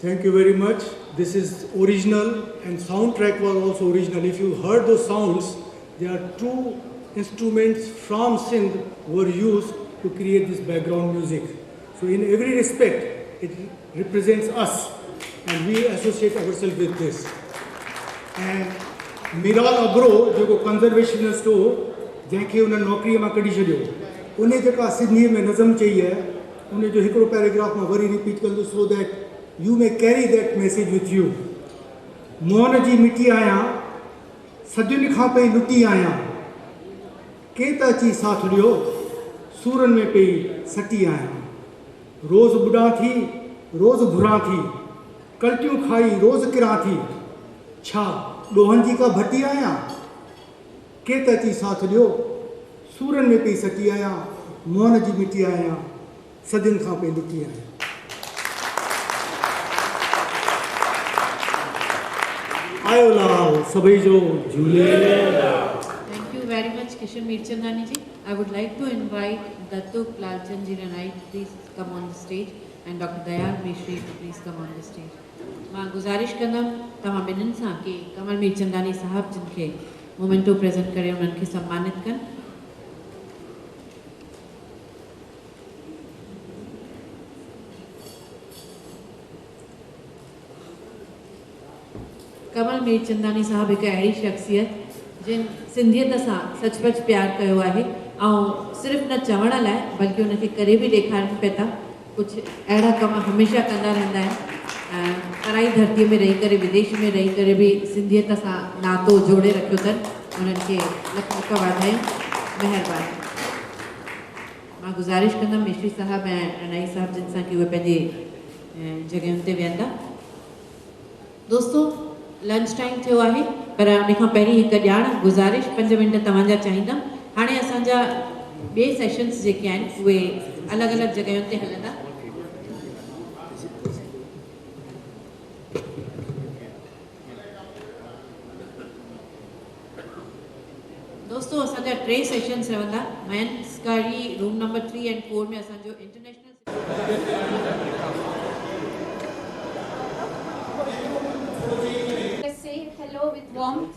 Thank you very much. This is original and soundtrack was also original. If you heard those sounds, there are two instruments from Sindh were used to create this background music. So in every respect, it represents us and we associate ourselves with this. And Miral Agro, जो conservationist हो, जैसे उन्हें नौकरी में कड़ी छड़ियो, उन्हें जो का सिडनी में नज़म चाहिए, उन्हें जो हिकड़ो पैराग्राफ में वरी रिपीट कर दो so that you may carry that message with you. Mohan ji मिटी आया, सदियुनि खां पे लुटी आया, केता ची साथ लियो, सूरन में पे सटी आया, रोज बुढ़ा थी, रोज भुरा थी, कल्टियों खाई रोज किरा थी, छा डोहन जी का भट्टी आया, केता ची साथ लियो, सूरन में पे सटी आया, मोहन जी मिटी आया, सदियुनि खां पे लुटी आया. Thank you very much, Kishan Mirchandani ji. I would like to invite Datuk Lalchand ji Ranai to please come on the stage and Dr. Dayal Mishri to please come on the stage. मां गुजारिश कंदम तमाम बिनन सां कि कमल मीरचंदानी साहब जिनके memento present करे उन्हनि खे सम्मानित कन. कमल मीरचंदानी साहब एक अहिड़ी शख्सियत जिन सिंधियत सां सचपच प्यार कयो आहे ऐं सिर्फ़ु न चवण लाइ बल्कि उनखे करे बि ॾेखारनि पिया था. कुझु अहिड़ा कम हमेशह कंदा रहंदा आहिनि. पराई धरतीअ में रही करे विदेश में रही करे बि सिंधियत सां नातो जोड़े रखियो अथनि. उन्हनि खे लख लख वाधायूं, महिरबानी. मां गुज़ारिश कंदमि मिश्री साहब ऐं रनाई साहब जिन सां कि उहे पंहिंजे जॻहियुनि ते वेहंदा. दोस्तों, लंच टाइम थियो आहे पर उन खां पहिरीं हिकु ॼाण गुज़ारिश 5 मिंट तव्हांजा चाहींदमि. हाणे असांजा ॿिए सेशन्स जेके आहिनि उहे अलॻि अलॻि जॻहियुनि ते हलंदा. दोस्तों, असांजा 3 सेशन्स रहंदा. मेंस कारी रूम नंबर 3 and 4 में असांजो इंटरनेशनल hello with warmth.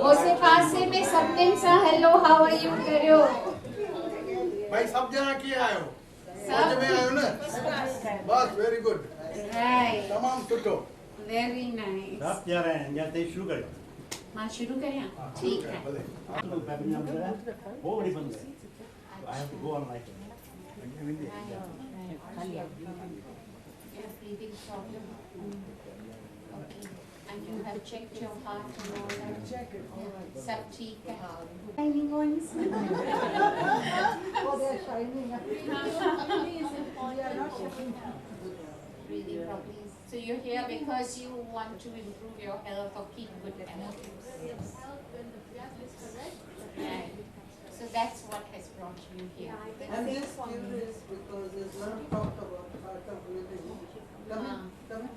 ओसे पासे में सभिनीनि सां hello how are you करियो. भाई सब जना की आयो? सब में आयो न? बस वेरी गुड. Right. तमाम सुठो. Very nice. सब तैयार हैं, जल्दी शुरू करें. मां शुरू करियां? ठीक है. वो बड़ी बंद है. I have to go on like Breathing problem. Okay. And you have checked your heart and all that. Check it. Sab theek hai. Shining ones. Oh, they are shining. Breathing properly. So you're here because you want to improve your health or keep good health. Yes. Right. So that's what has brought you here. I'm just curious because there's a lot of talk about art of living. Come in, come in.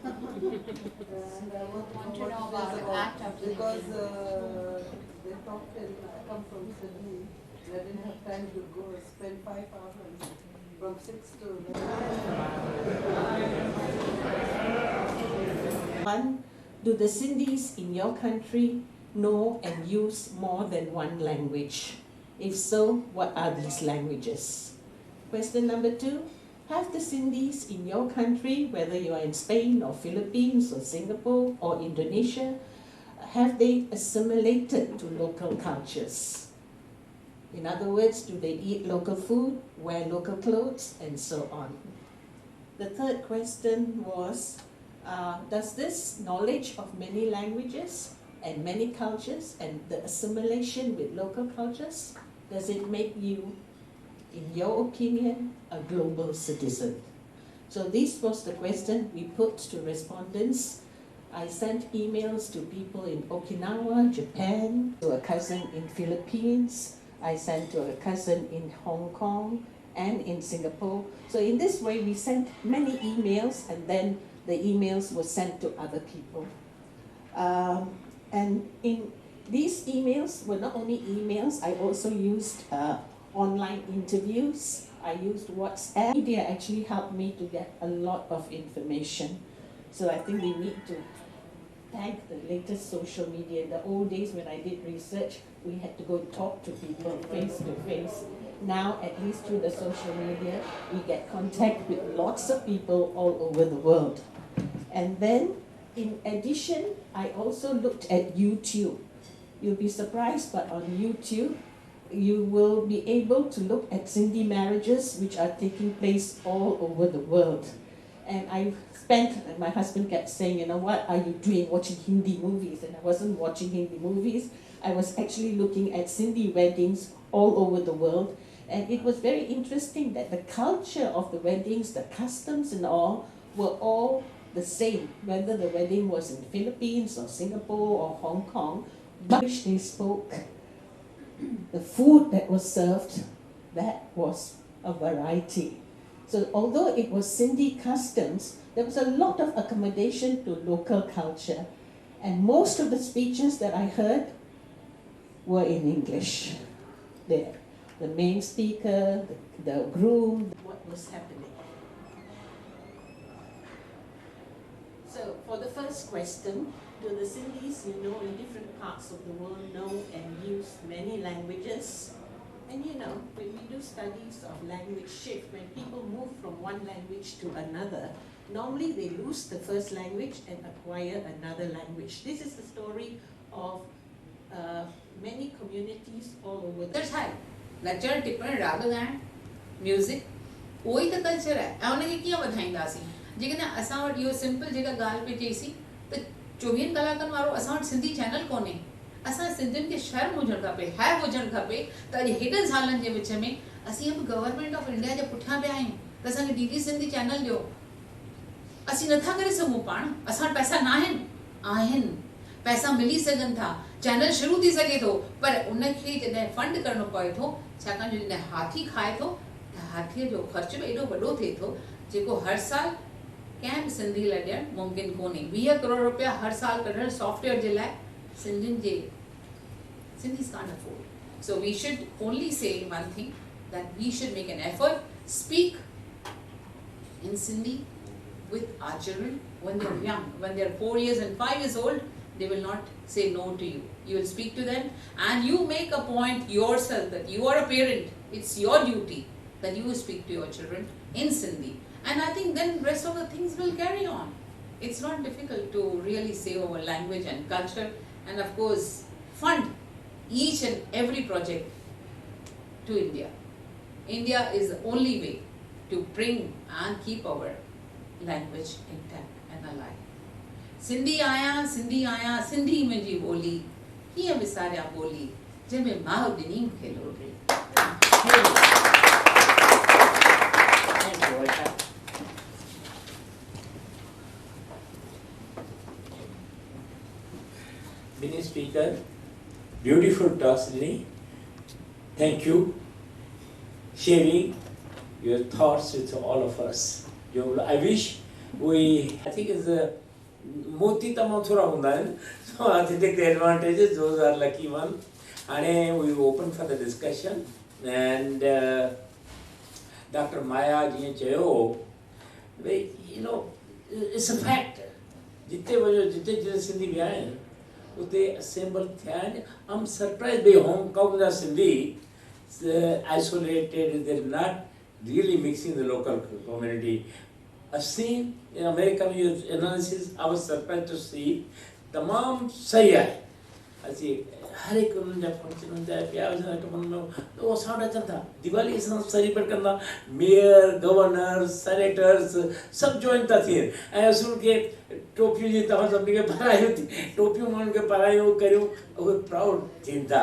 And I Want to know about the art of living. because they talked and I come from Sydney. I didn't have time to go spend 5 hours from 6 to 9. One, do the Sindhis in your country know and use more than one language? If so, what are these languages? Question number 2, have the Sindhis in your country, whether you are in Spain or Philippines or Singapore or Indonesia, have they assimilated to local cultures? In other words, do they eat local food, wear local clothes, and so on? The third question was, does this knowledge of many languages and many cultures and the assimilation with local cultures, does it make you, in your opinion, a global citizen? So this was the question we put to respondents. I sent emails to people in Okinawa, Japan, to a cousin in Philippines. I sent to a cousin in Hong Kong and in Singapore. So in this way, we sent many emails and then the emails were sent to other people. And in these emails were not only emails, I also used online interviews. I used WhatsApp. Media actually helped me to get a lot of information. So I think we need to thank the latest social media. In the old days when I did research, we had to go talk to people face to face. Now, at least through the social media, we get contact with lots of people all over the world. And then, in addition, I also looked at YouTube. You'll be surprised, but on YouTube, you will be able to look at Sindhi marriages which are taking place all over the world. And my husband kept saying, you know, what are you doing watching Hindi movies? And I wasn't watching Hindi movies. I was actually looking at Sindhi weddings all over the world. And it was very interesting that the culture of the weddings, the customs and all, were all the same, whether the wedding was in Philippines or Singapore or Hong Kong. But they spoke, the food that was served, that was a variety. So although it was Sindhi customs, there was a lot of accommodation to local culture. And most of the speeches that I heard were in English. The main speaker, the groom, what was happening. So for the first question, do the Sindhis you know in different parts of the world know and use many languages? And you know, when we do studies of language shift, when people move from one language to another, normally they lose the first language and acquire another language. This is the story of many communities all over the world. नचण टिपण राग ॻाइण music उहो ई त culture आहे ऐं उनखे कीअं वधाईंदासीं जेकॾहिं असां वटि इहो सिंपल जेका ॻाल्हि पई चईसीं त 24 कलाकनि वारो असां वटि सिंधी चैनल कोन्हे असां सिंधियुनि खे शर्म हुजणु खपे है हुजणु खपे त अॼु हेॾनि सालनि जे विच में असीं बि गवर्नमेंट ऑफ इंडिया जे पुठियां पिया आहियूं त असांखे डीडी सिंधी चैनल ॾियो असीं नथा करे सघूं पाण असां वटि पैसा न आहिनि पैसा मिली सघनि था चैनल शुरू थी सघे थो पर उनखे जॾहिं फंड करणो पए थो छाकाणि जो जॾहिं हाथी खाए थो त हाथीअ जो ख़र्च बि एॾो वॾो थिए थो जेको हर साल कंहिं बि सिंधी लाइ ॾियणु मुमकिन कोन्हे 20 करोड़ रुपया हर साल कढणु सॉफ्टवेयर जे लाइ सिंधियुनि जे Sindhis can't afford. So we should only say one thing, that we should make an effort, speak in Sindhi with our children when they're young. When they're 4 years and 5 years old, they will not say no to you. You will speak to them and you make a point yourself that you are a parent. It's your duty that you speak to your children in Sindhi. And I think then rest of the things will carry on. It's not difficult to really save our language and culture and of course fund each and every project to India. India is the only way to bring and keep our language intact and alive. Sindhi आया, Sindhi मुंहिंजी ॿोली, कीअं विसारिया ॿोली, जंहिंमें Maui ॾिनी मूंखे लोरी. Mini speaker, beautiful talk, Sydney. Thank you. Sharing your thoughts with all of us. I wish I think it's a Moti Tamathura Undan, so I think the advantages, those are lucky ones. And we open for the discussion. And Dr. Maya Ji Chayo, you know, it's a fact. Jite Sindhi Byayan. They assembled and I'm surprised by Hong Kong Sindhi isolated, they're not really mixing the local community. I've seen in American analysis, I was surprised to see tamam sahi hai. I see हर एक उनका function होता है प्यार से टमन में तो वो sound अच्छा था दिवाली के साथ सेलिब्रेट करना मेयर गवर्नर सेनेटर्स सब ज्वाइन था थी ऐसे उनके टोपी जी तमाम सबने के पढ़ाई होती टोपी उन्होंने के पढ़ाई वो करूँ वो प्राउड थी था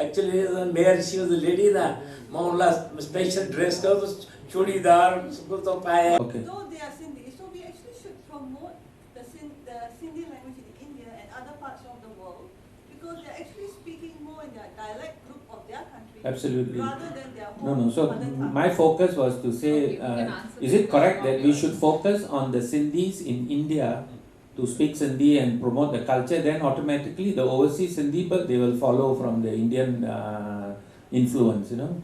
actually mayor she was lady ना मामला स्पेशल ड्रेस का तो चूड़ीदार सब तो पाया Though they are Sindhi, so we actually should promote the Sindhi language in India and other parts of the world because they are actually speaking more in their dialect group of their country Absolutely. rather than their home No. So mother tongue. my focus was to say, is it correct that we should focus on the Sindhis in India to speak Sindhi and promote the culture? Then automatically the overseas Sindhi, but they will follow from the Indian influence, you know.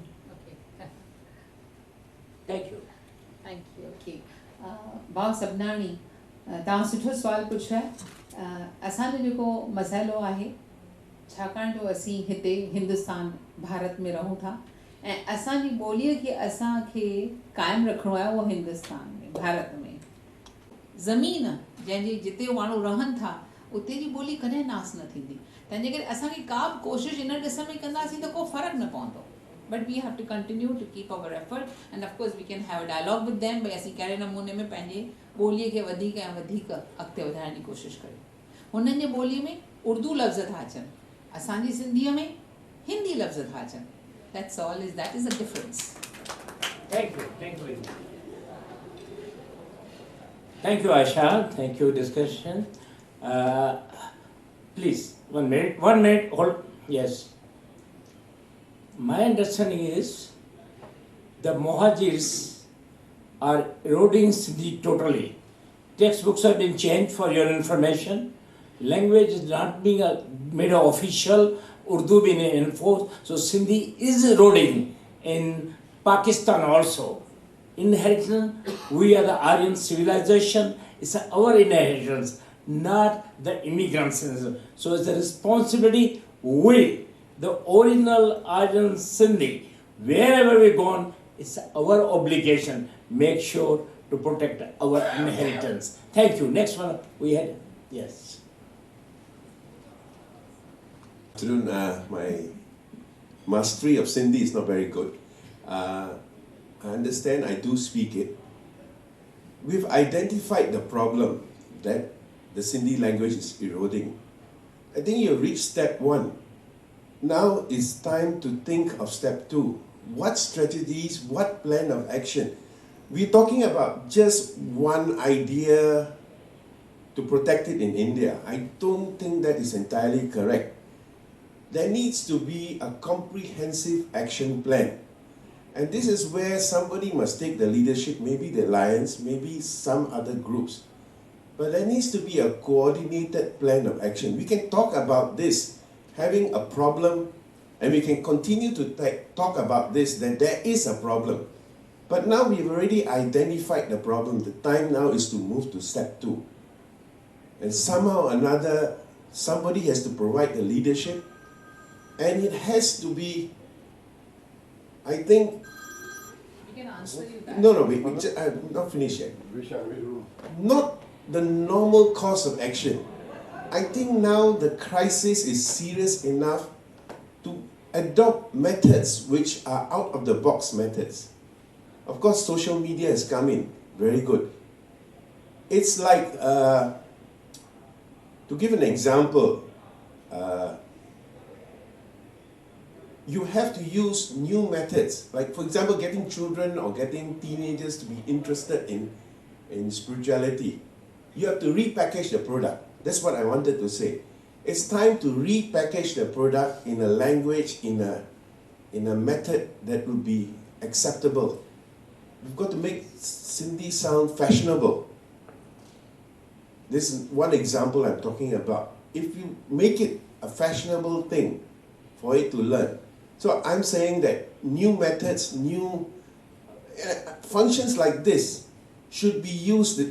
Thank you. Thank you. Okay. भाउ सबनाणी तव्हां सुठो सुवाल पुछियो आहे. असांजो जेको मसइलो आहे, छाकाणि जो असीं हिते हिंदुस्तान भारत में रहूं था ऐं असांजी ॿोलीअ खे असांखे क़ाइमु रखिणो आहे उहो हिंदुस्तान में भारत में. ज़मीन जंहिंजी जिते माण्हू रहनि था उते जी ॿोली कॾहिं नास न थींदी. तंहिंजे करे असांखे का बि कोशिशि इन ॾिस में कंदासीं त को फ़र्क़ु न पवंदो. But we have to continue to keep our effort, and of course we can have a dialogue with them. भई असीं कहिड़े नमूने में पंहिंजे ॿोलीअ खे वधीक ऐं वधीक अॻिते वधाइण जी कोशिशि कयूं. हुननि जे ॿोलीअ में उर्दू लफ़्ज़ था अचनि, असांजी सिंधीअ में हिंदी लफ़्ज़ था अचनि. That's all. That is the difference. Thank you. Thank you very much. Thank you, Asha. Thank you, discussion. Please, 1 minute. 1 minute. Hold. Yes. My understanding is the Mohajirs are eroding Sindhi totally. Textbooks have been changed for your information. Language is not being made official. Urdu being enforced. So Sindhi is eroding in Pakistan also. Inheritance, we are the Aryan civilization. It's our inheritance, not the immigrants. So it's a responsibility we, the original Aryan Sindhi, wherever we gone, it's our obligation. Make sure to protect our inheritance. Thank you. Next one we had. Yes. Afternoon, my mastery of Sindhi is not very good. I understand, I do speak it. We've identified the problem that the Sindhi language is eroding. I think you've reached step 1. Now it's time to think of step 2. What strategies, what plan of action? We're talking about just one idea to protect it in India. I don't think that is entirely correct. There needs to be a comprehensive action plan. And this is where somebody must take the leadership, maybe the Alliance, maybe some other groups. But there needs to be a coordinated plan of action. We can talk about this, having a problem, and we can continue to talk about this, that there is a problem. But now we've already identified the problem. The time now is to move to step 2. And somehow or another, somebody has to provide the leadership, and it has to be, I think... We can answer you that. No, wait, I'm not finished yet. Not the normal course of action. I think now the crisis is serious enough to adopt methods which are out of the box methods. Of course, social media has come in. Very good. It's like, to give an example, you have to use new methods. Like, for example, getting children or getting teenagers to be interested in spirituality. You have to repackage the product. That's what I wanted to say. It's time to repackage the product in a language, in a method that will be acceptable. We've got to make Sindhi sound fashionable. This is one example I'm talking about. If you make it a fashionable thing for it to learn. So I'm saying that new methods, new functions like this should be used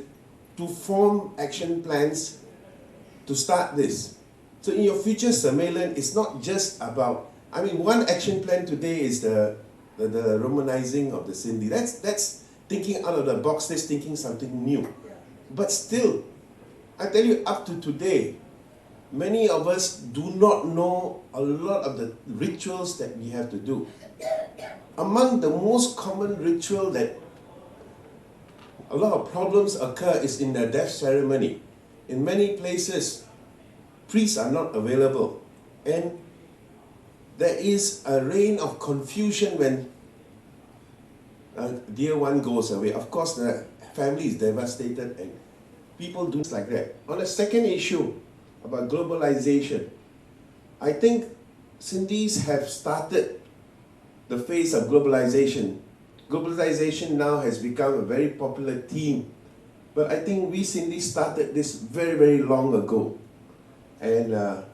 to form action plans to start this. So in your future Sammelan, it's not just about, I mean, one action plan today is the Romanizing of the Sindhi. That's thinking out of the box, that's thinking something new. But still, I tell you, up to today, many of us do not know a lot of the rituals that we have to do. Among the most common ritual that a lot of problems occur is in the death ceremony. In many places, priests are not available, and there is a reign of confusion when a dear one goes away. Of course, the family is devastated and people do things like that. On the second issue about globalization, I think Sindhis have started the phase of globalization. Globalization now has become a very popular theme, but I think we Sindhis started this very, very long ago. And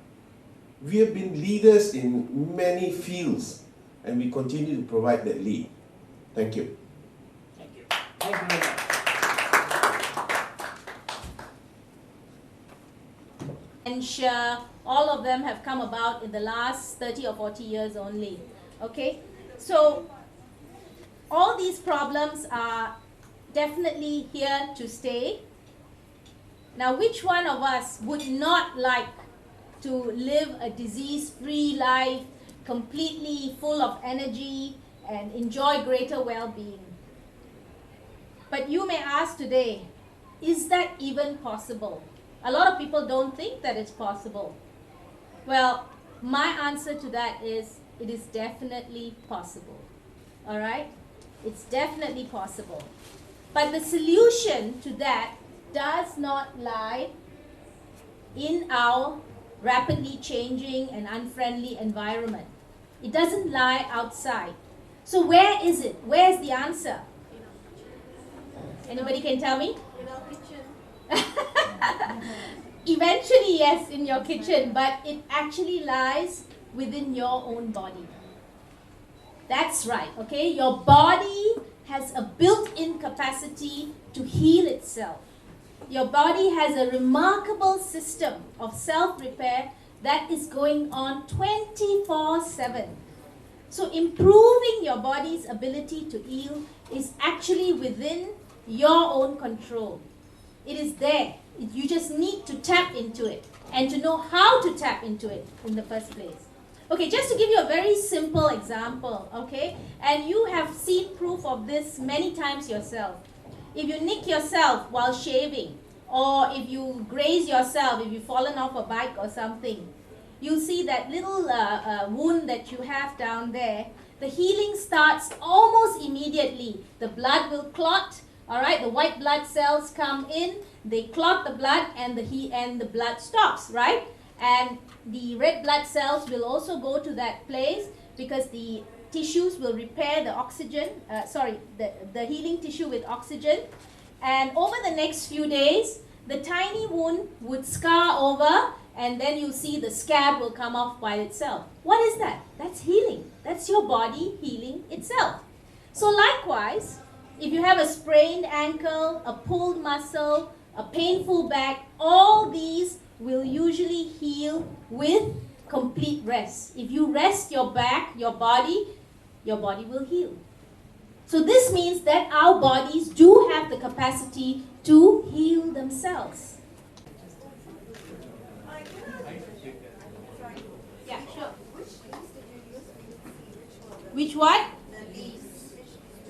we have been leaders in many fields, and we continue to provide that lead. Thank you. Thank you very much. Dementia, all of them have come about in the last 30 or 40 years only. Okay, so all these problems are definitely here to stay. Now, which one of us would not like to live a disease-free life, completely full of energy and enjoy greater well-being? But you may ask today, is that even possible? A lot of people don't think that it's possible. Well, my answer to that is, it is definitely possible. All right? It's definitely possible. But the solution to that does not lie in our rapidly changing and unfriendly environment. It doesn't lie outside. So where is it? Where's the answer? Anybody can tell me? In our kitchen. Eventually, yes, in your kitchen, but it actually lies within your own body. That's right, okay? Your body has a built-in capacity to heal itself. Your body has a remarkable system of self-repair that is going on 24/7. So improving your body's ability to heal is actually within your own control. It is there. You just need to tap into it and to know how to tap into it in the first place. Okay, just to give you a very simple example, okay? And you have seen proof of this many times yourself. If you nick yourself while shaving, or if you graze yourself, if you've fallen off a bike or something, you'll see that little wound that you have down there. The healing starts almost immediately. The blood will clot, all right? The white blood cells come in, they clot the blood, and the blood stops, right? And the red blood cells will also go to that place because the tissues will repair the oxygen, the healing tissue with oxygen. And over the next few days, the tiny wound would scar over, and then you see the scab will come off by itself. What is that? That's healing. That's your body healing itself. So likewise, if you have a sprained ankle, a pulled muscle, a painful back, all these will usually heal with complete rest. If you rest your back, your body will heal. So this means that our bodies do have the capacity to heal themselves. Yeah, sure. Which one? The leaves.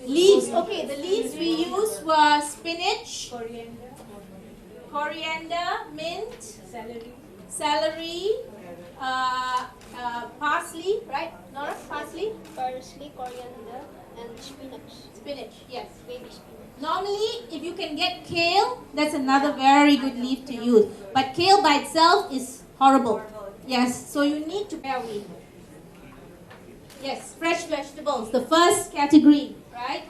Leaves. Okay, the leaves we used were spinach, coriander, mint, celery, parsley, right? Nora, parsley? Parsley, coriander, and spinach. Spinach, yes. Baby spinach. Normally, if you can get kale, that's another very good leaf to use. But kale by itself is horrible. Yes, so you need to bear with. Yes, fresh vegetables, the first category, right?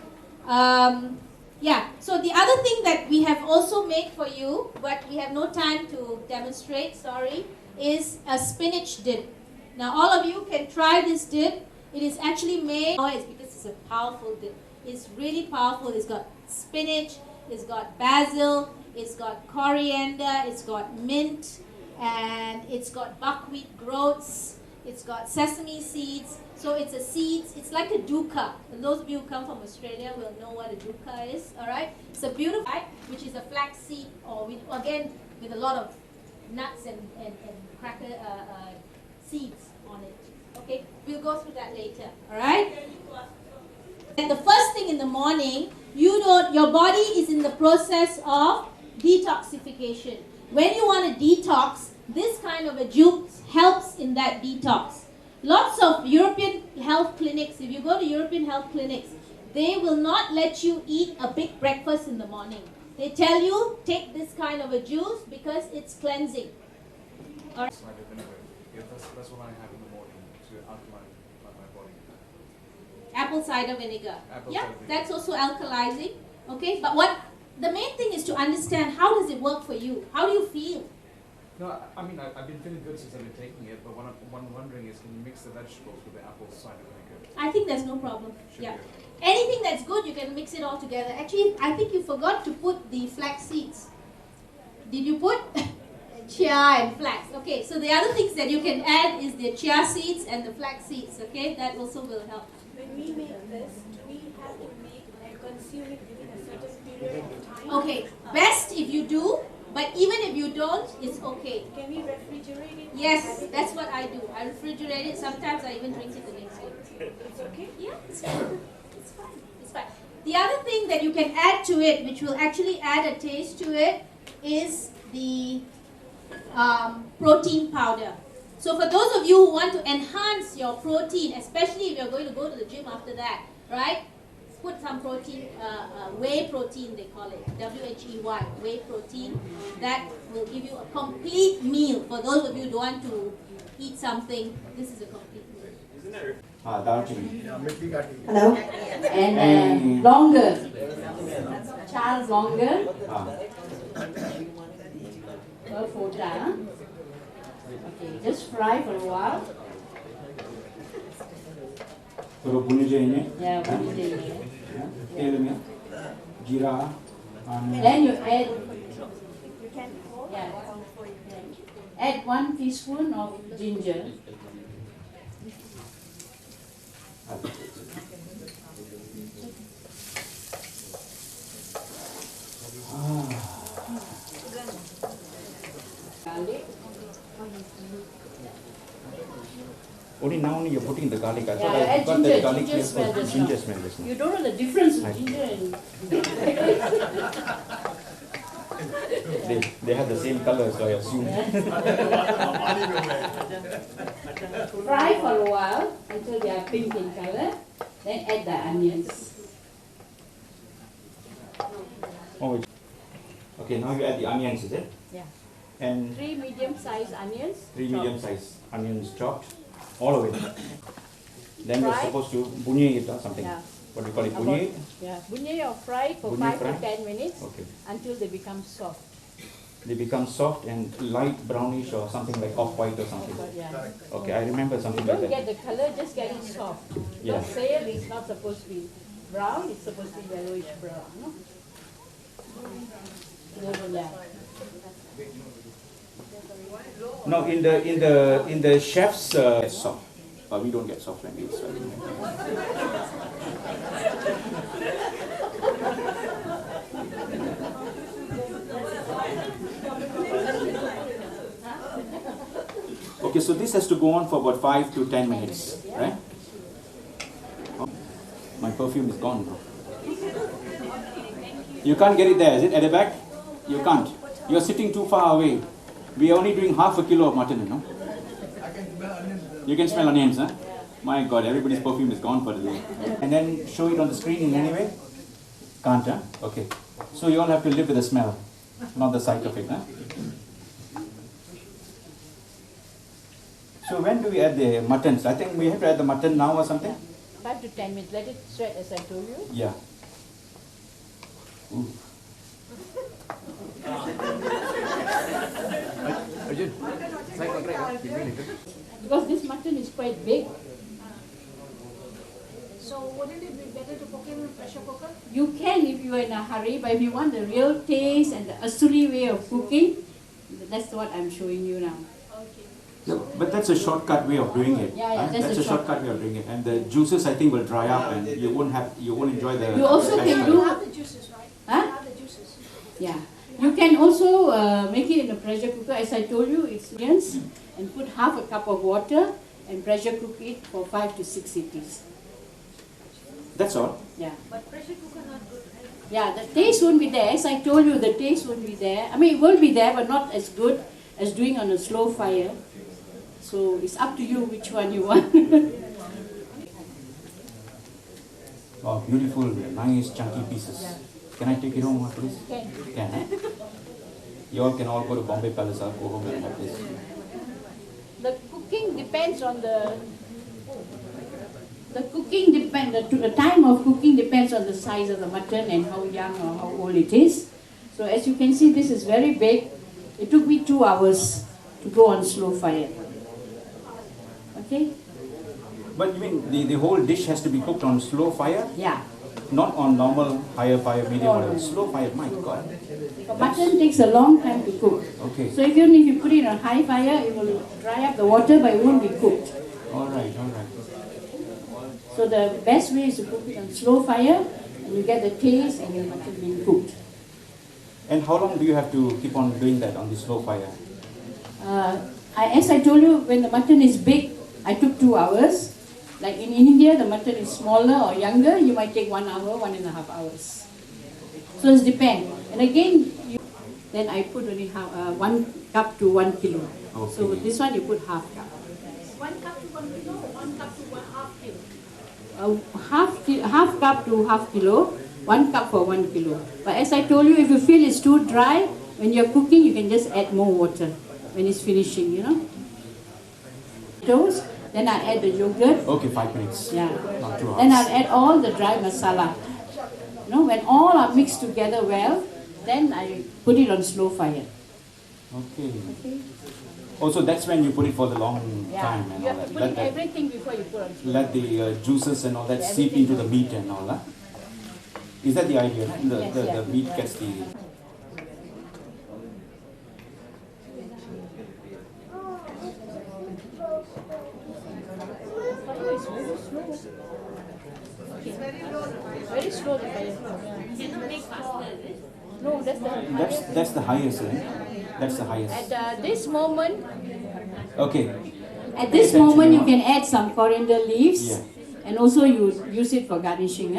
Yeah, so the other thing that we have also made for you, but we have no time to demonstrate, sorry, is a spinach dip. Now all of you can try this dip. It is actually made, it's because it's a powerful dip. It's really powerful. It's got spinach, it's got basil, it's got coriander, it's got mint, and it's got buckwheat groats, it's got sesame seeds. So it's a seeds, it's like a dukkha. And those of you who come from Australia will know what a dukkha is, all right? It's a beautiful, which is a flax seed, or with, again, with a lot of nuts and cracker seeds on it. Okay, we'll go through that later, all right? And the first thing in the morning, your body is in the process of detoxification. When you want to detox, this kind of a juice helps in that detox. Lots of European health clinics, if you go to European health clinics, they will not let you eat a big breakfast in the morning. They tell you, take this kind of a juice because it's cleansing. All right. Yeah, that's what I have in the morning to alkaline my body. Apple cider vinegar. Apple Yeah, cider vinegar. that's also alkalizing. Okay, but the main thing is to understand, how does it work for you? How do you feel? No, I mean, I've been feeling good since I've been taking it, but what I'm wondering is, can you mix the vegetables with the apple cider vinegar? I think there's no problem. Should Yeah. be okay. anything that's good, you can mix it all together. Actually, I think you forgot to put the flax seeds. Did you put chia and flax? Okay, so the other things that you can add is the chia seeds and the flax seeds. Okay, that also will help. When we make this, do we have to make and consume it within a certain period of time? Okay, best if you do, but even if you don't, it's okay. Can we refrigerate it? Yes, that's what I do. I refrigerate it. Sometimes I even drink it the next day. It's okay? Yeah, it's fine. It's fine. It's fine. The other thing that you can add to it, which will actually add a taste to it, is the protein powder. So for those of you who want to enhance your protein, especially if you're going to go to the gym after that, right? Put some protein, whey protein they call it, W-H-E-Y, whey protein. That will give you a complete meal. For those of you who don't want to eat something, this is a complete meal. Hello. And longer. Charles longer. Photo. Okay, just fry for a while. Suruh bunuh je ini. Yeah, bunuh je ini. Telurnya, jeera, Then you add. Yeah. Add 1 teaspoon of ginger. Garlic. Only now you're putting the garlic. I Yeah, thought I add got ginger. that garlic Ginger smell flavor. just Ginger now. smell just now. You don't know the difference with ginger and They have the same color, so I assume. fry for a while until they are pink in color. Then add the onions. Oh, okay, now you add the onions, is it? Yeah. And 3 medium-sized onions. 3 chopped. medium-sized onions chopped, all of it. Then you're Fry. supposed to bunye it or something. Yeah. What do you call it? About- Bunye it? Yeah, bunye or fry for Bunye 5 fry? to 10 minutes Okay. until they become soft. They become soft and light brownish or something like off-white or something. Yeah. Okay, I remember something You like don't that. get the color, just get it soft. Yeah. Because sale is not supposed to be brown, it's supposed to be yellowish brown. No? Yeah. No, in the chef's soft. We don't get soft when we eat. Okay, so this has to go on for about 5 to 10 minutes, right? Oh, my perfume is gone, bro. You can't get it there, is it? At the back? You can't. You're sitting too far away. We are only doing half a kilo of mutton, you know? You can smell onions, huh? My God, everybody's perfume is gone for the day. And then show it on the screen in any way? Can't, huh? Okay. So you all have to live with the smell, not the sight of it, huh? So when do we add the muttons? I think we have to add the mutton now or something? 5 to 10 minutes, let it sweat as I told you. Yeah. Ooh. Because this mutton is quite big. So wouldn't it be better to cook it in a pressure cooker? You can if you are in a hurry, but if you want the real taste and the Asuri way of cooking, that's what I'm showing you now. Yeah, but that's a shortcut way of doing it. Yeah, yeah, huh? that's That's a a shortcut way of doing it. And the juices I think will dry up and you won't enjoy the You also the can taste. do- Have the juices, right? Huh? Have the juices. Yeah. You can also make it in a pressure cooker. As I told you, it's onions and put half a cup of water and pressure cook it for 5 to 6 cities. That's all. Yeah. But pressure cooker not good, right? Yeah, the taste won't be there. As I told you, the taste won't be there. I mean, it will be there, but not as good as doing on a slow fire. So it's up to you which one you want. Oh, beautiful, nice chunky pieces. Can I take it home, please? Can. Can, huh? You all can all go to Bombay Palace. I'll go home and have this. The cooking depends on the cooking depend the time of cooking depends on the size of the mutton and how young or how old it is. So as you can see, this is very big. It took me 2 hours to go on slow fire. Okay? But you mean the whole dish has to be cooked on slow fire? Yeah. Not on normal higher fire, medium, or slow fire. My God. Mutton takes a long time to cook. Okay. So even if you put it on high fire, it will dry up the water, but it won't be cooked. All right, all right. So the best way is to cook it on slow fire, and you get the taste and your mutton being cooked. And how long do you have to keep on doing that on the slow fire? As I told you, when the mutton is big, I took 2 hours. Like in India, the mutton is smaller or younger, you might take 1 hour, 1.5 hours. So it depends. And again, then I put only 1 cup to 1 kilo. Okay. So this one you put half cup. 1 cup to 1 kilo, 1 cup to 1/2 kilo. Half cup to half kilo, 1 cup for 1 kilo. But as I told you, if you feel it's too dry, when you're cooking, you can just add more water when it's finishing, you know. Toast, then I add the yogurt. Okay, 5 minutes. Yeah. Not 2 hours. Then I'll add all the dry masala. You know, when all are mixed together well, then I put it on slow fire. Okay. Also, that's when you put it for the long time and You all have to that. put in everything before you put on slow Let the juices and all that seep into the meat and all that. Is that the idea? Right? The meat gets the. Very slow the fire. Cannot make faster, is it? No, that's the highest. That's the highest, right? That's the highest. At this moment, Okay. at this moment you can add some coriander leaves, Yeah. and also you use it for garnishing.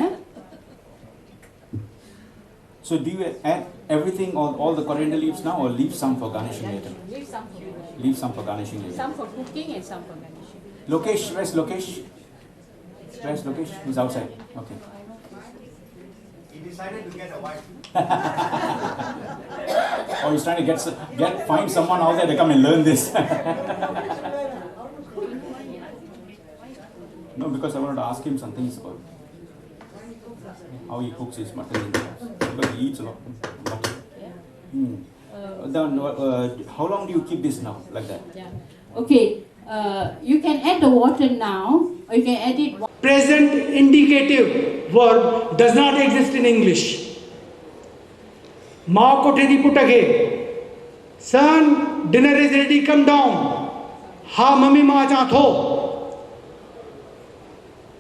So do you add everything, all the coriander leaves now, or leave some for garnishing later? Leave some for garnishing. Leave some for garnishing later. Some for cooking and some for garnishing. Lokesh, where's Lokesh? Where's Lokesh? He's outside. Okay. He decided to get a wife. Or he's trying to find someone out there to come and learn this. No, because I wanted to ask him some things about how he cooks his mutton in the house. Because he eats a lot of mutton. Then, how long do you keep this now, like that? Yeah. Okay. You can add the water now, or you can add it. Present indicative verb does not exist in English. Mao kothedi putage. Son, dinner is ready, come down. Ha mummy ma cha tho.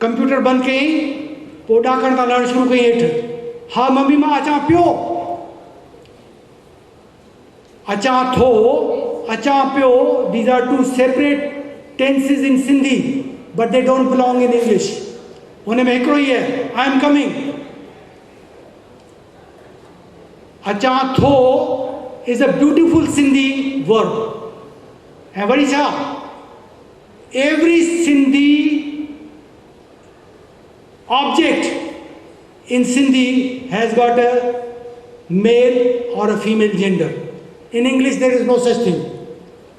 Computer बंद कई पोडा करता लड़ शुरू कई हेठ हा mummy मां अचा पियो अचा थो अचा पियो these are two separate tenses in Sindhi but they don't belong in English उन्हें में हिकिड़ो ही है I am coming अचा थो is a beautiful Sindhi verb ऐं वरी छा every Sindhi object in Sindhi has got a male or a female gender. In English there is no such thing.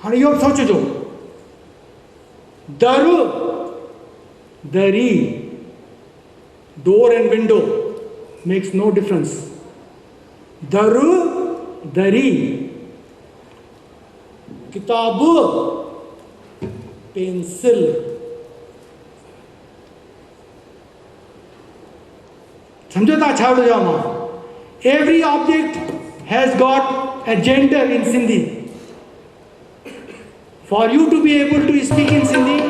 And you socho daru, dari, door and window makes no difference. Daru, dari, kitabu, pencil. Every object has got a gender in Sindhi. For you to be able to speak in Sindhi,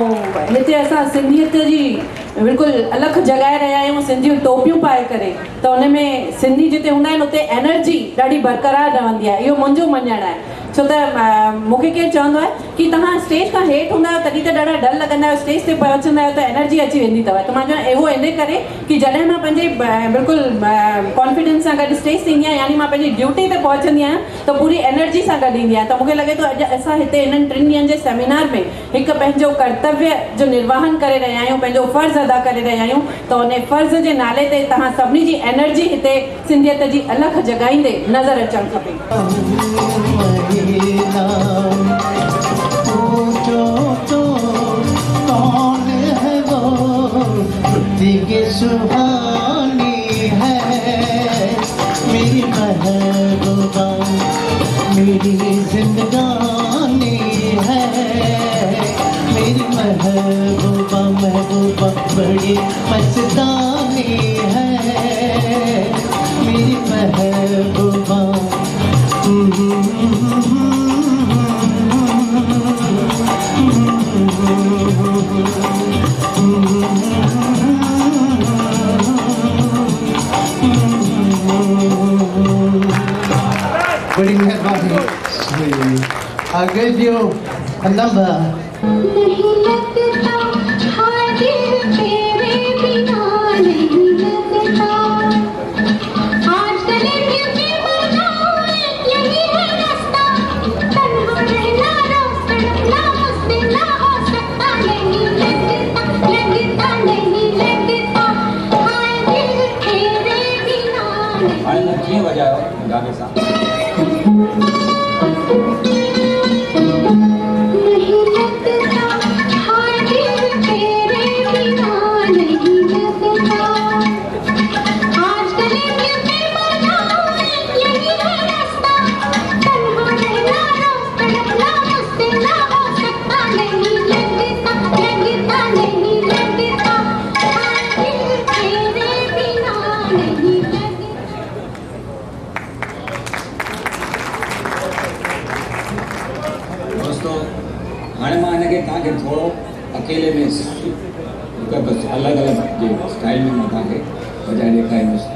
ऐं हिते असां सिंधियत जी बिल्कुलु अलॻि जॻाए रहिया आहियूं, सिंधियूं टोपियूं पाए करे, त उन में सिंधी जिते हूंदा आहिनि उते एनर्जी ॾाढी बरक़रार रहंदी आहे, इहो मुंहिंजो मञणु आहे। छो त मूंखे केरु चवंदो आहे कि तव्हां स्टेज खां हेठि हूंदा आहियो तॾहिं त ॾाढा डर लॻंदा आहियो, स्टेज ते पहुचंदा आहियो त एनर्जी अची वेंदी अथव। त मां चवां उहो इन करे कि जॾहिं मां पंहिंजे बिल्कुलु कॉन्फिडेंस सां गॾु स्टेज ते ईंदी आहियां, यानी मां पंहिंजी ड्यूटी ते पहुचंदी आहियां त पूरी एनर्जी सां गॾु ईंदी आहियां। त मूंखे लॻे थो अॼु असां हिते इन्हनि 3 ॾींहंनि जे सेमिनार में हिकु पंहिंजो कर्तव्य जो निर्वाहन करे रहिया आहियूं, पंहिंजो फ़र्ज़ु अदा करे रहिया आहियूं, त उन फ़र्ज़ जे नाले ते तव्हां सभिनी जी एनर्जी हिते सिंधियत जी अलॻि जॻाईंदे नज़र अचणु खपे। कौन है वो रुत्ती सुहानी है, मेरी महबूबा मेरी जिंदगानी है, मेरी महबूबा महबूबा बड़ी मस्तानी है, मेरी महबूबा। बड़ी मेहरबानी। I'll give you a number. नहीं लगता हाजिर तेरे बिना, नहीं लगता आज गले के मना यही है रास्ता, तन्हा रहना रोकना मुझसे ना हो सकता, नहीं लगता लगता नहीं लगता हाजिर तेरे बिना। आइए क्यों बजाओ गाने साथ थोड़ो अकेले में बस अलग अलग स्टाइल में मां तव्हांखे बजाए ॾेखारींदुसि।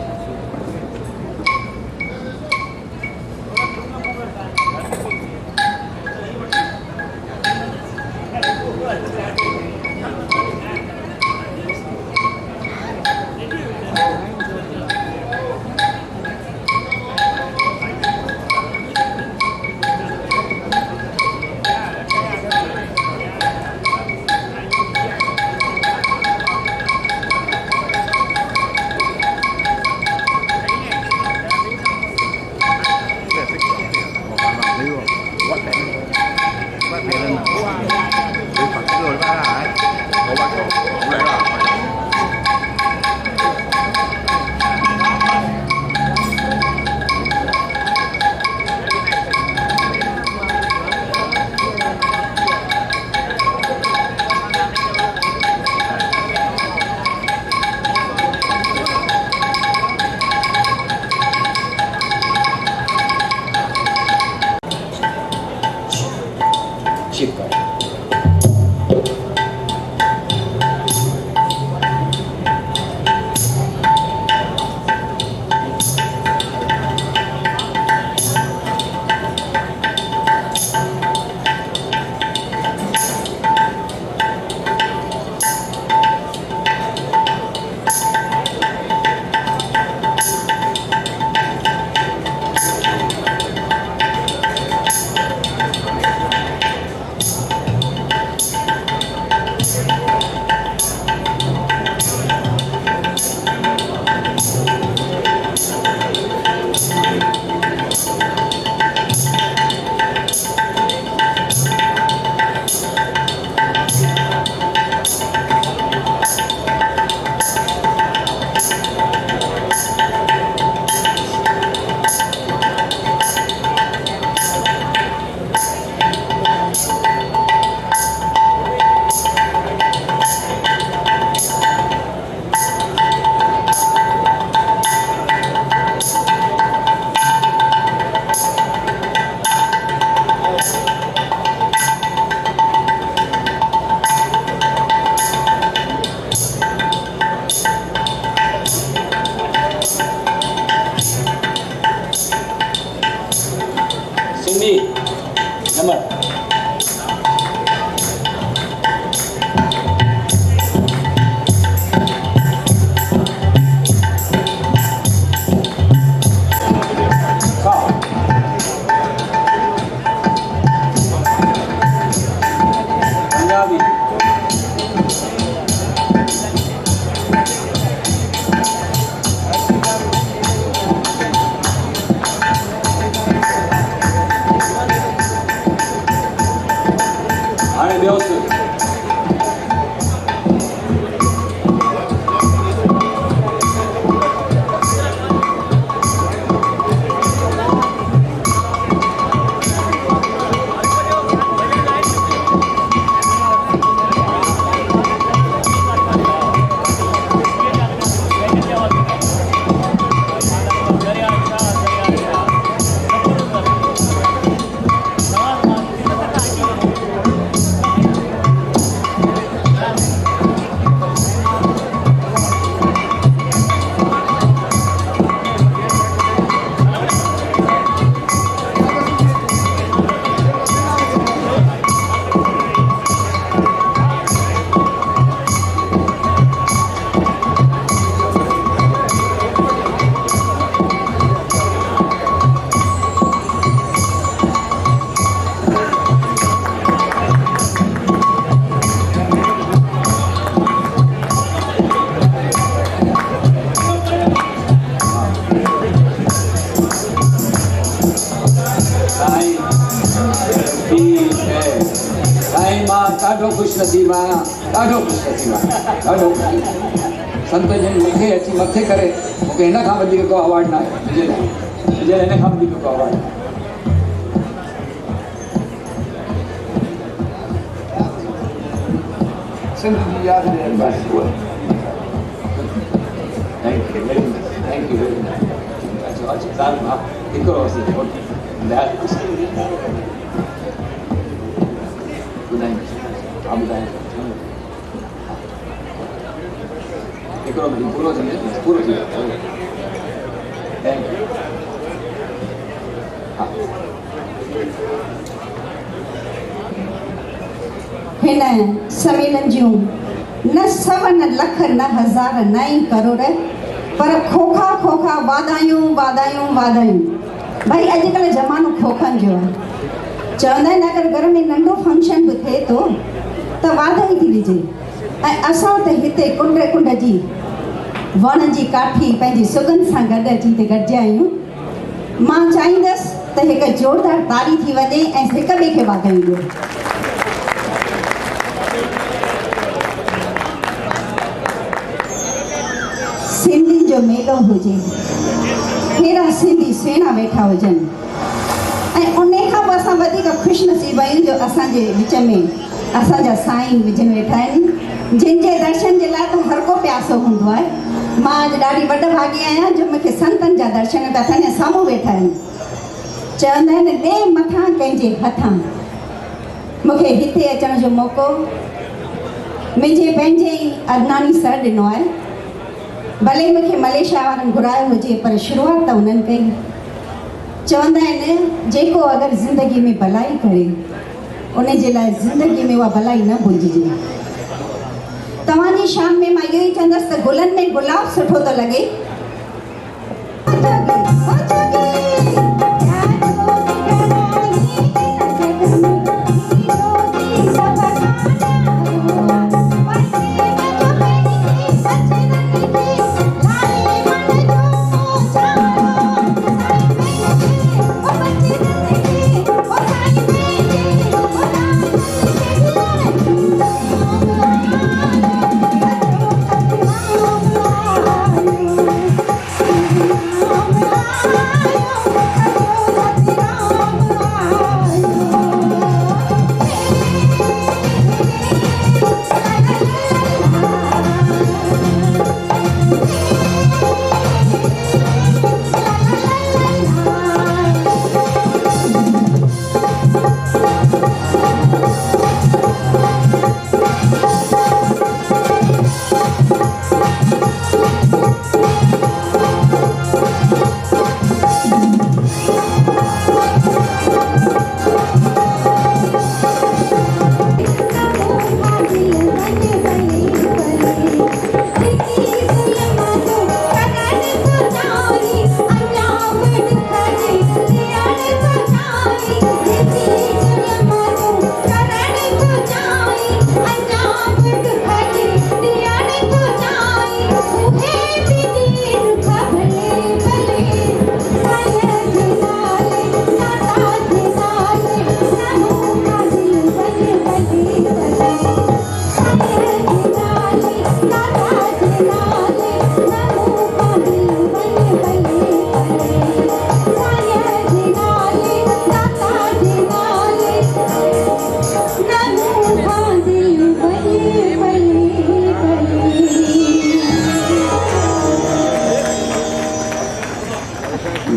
Cindy. Number. Punjabi. Haणे ॿियो ॾाढो ख़ुशि नसीब आहियां, ॾाढो ख़ुशि नसीब आहियां, ॾाढो संत जन मूंखे अची मथे करे मूंखे हिन खां वधीक को अवॉर्ड न आहे मुंहिंजे लाइ, हिन खां वधीक को अवॉर्ड न आहे। सिंध जी यादि ॾियनि बसि उहा। Thank you very much, thank you very much. अचो अचो साल मां हिकिड़ो असीं हिकिड़ो मिनट पूरो थी वियो, पूरो थी वियो। Thank you. हिन समेलन जूं न सव न लख न हज़ार न ई करोड़ पर खोखा खोखा वाधायूं वाधायूं वाधायूं। भाई अॼुकल्ह ज़मानो खोखनि जो आहे। चवंदा आहिनि अगरि घर में नंढो फंक्शन बि थिए थो त वाधाई थी ॾिजे। ऐं असां त हिते कुंड कुंड जी वण जी काठी पंहिंजी सुगंध सां गॾु अची हिते गॾिजिया आहियूं। मां चाहींदसि त हिकु ज़ोरदार तारी थी वञे ऐं हिक ॿिए खे वाधायूं ॾियो। सिंधी जो मेलो हुजे, हेड़ा सिंधी सुहिणा वेठा हुजनि ऐं उन खां पोइ असां वधीक ख़ुशि नसीब आहियूं जो असांजे विच में असांजा साईं विच में वेठा आहिनि जिनजे दर्शन जे लाइ त हर को प्यासो हूंदो आहे। मां अॼु ॾाढी वॾभागी आहियां जो मूंखे संतनि जा दर्शन पिया थियनि, साम्हूं वेठा आहिनि। चवंदा आहिनि ॾे मथां कंहिंजे हथां। मूंखे हिते अचण जो मौक़ो मुंहिंजे पंहिंजे ई अगनानी सर ॾिनो आहे। भले मूंखे मलेशिया वारनि घुरायो हुजे पर शुरूआत त उन्हनि कई। चवंदा आहिनि जेको अगरि ज़िंदगी में भलाई करे उन जे लाइ ज़िंदगी में उहा भलाई न भुलिजे। तव्हांजी शाम में मां इहो ई चवंदसि त गुलनि में गुलाब सुठो थो लॻे।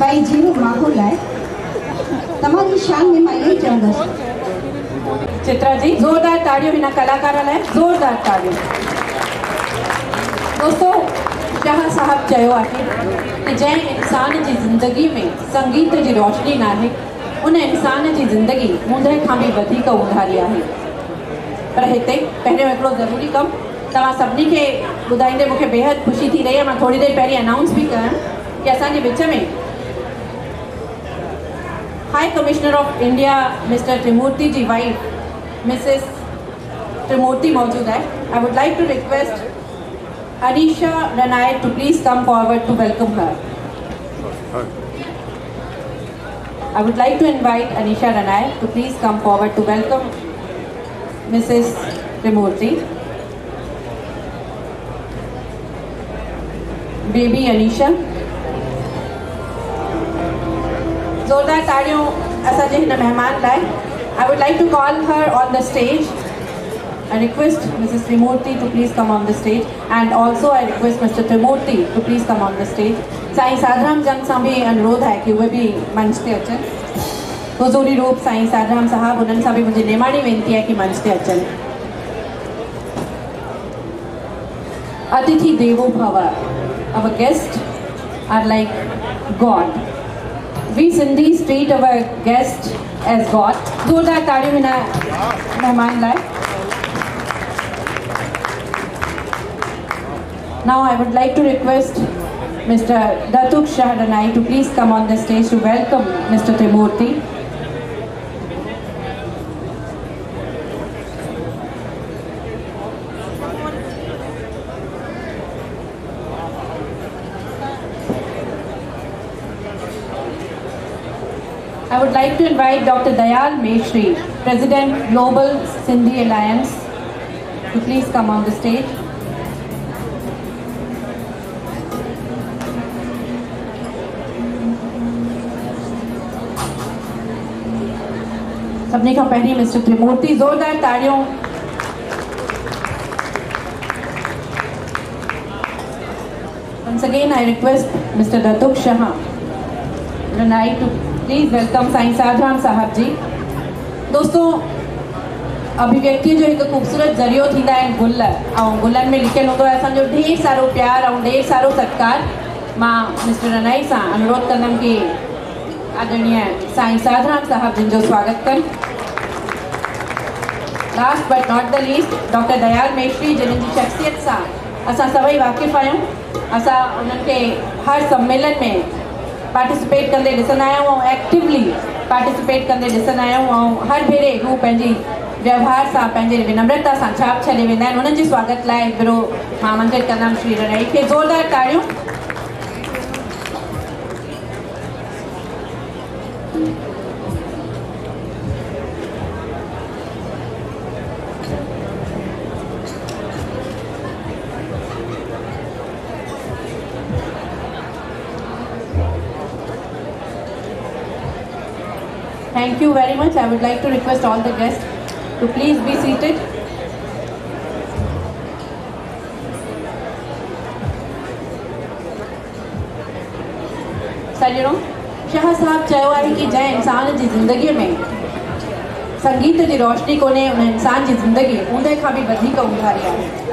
भाई जीरो माहौल है तमारी शान में मैं यही चवंदसि चित्रा जी ज़ोरदार ताड़ियों हिन कलाकार लाइ ज़ोरदार ताड़ियों। दोस्तों शाह साहब चयो आहे कि जंहिं इंसान जी ज़िंदगी में संगीत जी रोशनी नाहे उन इंसान जी ज़िंदगी मुंदे खां बि वधीक उंधारी आहे। पर हिते पहिरियों हिकिड़ो ज़रूरी कमु तव्हां सभिनी खे ॿुधाईंदे मूंखे बेहद ख़ुशी थी रही आहे। मां थोड़ी देरि पहिरीं अनाउंस बि कयां कि असांजे विच में high commissioner of India mister Trimurti ji wife Mrs Trimurti मौजूद है। I would like to request Anisha Ranay to please come forward to welcome her. I would like to invite Anisha Ranay to please come forward to welcome Mrs. Trimurti. Baby Anisha. जोरदार ताड़ियों असांजे हिन मेहमान लाइ। I would like to call her on the stage. I request Mrs. Trimurti to please come on the stage, and also I request Mr. Trimurti to please come on the stage. Sai Sadhram जंग सां भी अनुरोध है कि उहे भी मंच ते अचनि। हुज़ूरी रूप साईं साधराम साहब उन्हनि सां भी मुंहिंजी निमाणी वेनती है कि मंच ते अचनि। अतिथि देवो भव, our guests are like God. We Sindhis treat our guests as God. जोरदार ताड़ियों हिन मेहमान लाइ। Now I would like to request Mr. Datuk Shah Ranai to please come on the stage to welcome Mr. Trimurti. I would like to invite Dr. Dayal Meshri, President Global Sindhi Alliance, to please come on the stage. सबने का पहली mister त्रिमूर्ति, जोरदार ताड़ियों। Once again I request Mr. Datuk Shah Ranai to please welcome Sai Sadhram साहब जी। दोस्तों अभिव्यक्ति जो एक खूबसूरत ज़रियो थींदा आहिनि गुल, ऐं गुलनि में लिखियल हूंदो आहे असांजो ढेर सारो प्यार ऐं ढेर सारो सत्कार। मां मिस्टर रनाई सां अनुरोध कंदमि कि आदरणीय साईं साधराम साहब जिन जो स्वागत कनि। Last but not the least doctor Dayal Meshri जिन जी शख्सियत सां असां सभई वाक़िफ़ आहियूं। असां उन्हनि खे हर सम्मेलन में पार्टिसिपेट कंदे ॾिसंदा आहियूं ऐं एक्टिवली पार्टिसिपेट कंदे ॾिसंदा आहियूं ऐं हर भेरे हू पंहिंजी व्यवहार सां पंहिंजे विनम्रता सां छाप छॾे वेंदा आहिनि। उन्हनि जे स्वागत लाइ हिकिड़ो मां आमंत्रित कंदमि श्री रनाई खे। ज़ोरदार ताड़ियूं। Thank you very much. I would like to request all the guests to please be seated. सालियों, Shah साहब चयो आहे कि जंहिं इंसान जी ज़िंदगीअ में संगीत जी रोशनी कोन्हे उन इंसान जी ज़िंदगी ऊंदे खां बि वधीक उंधारी आहे।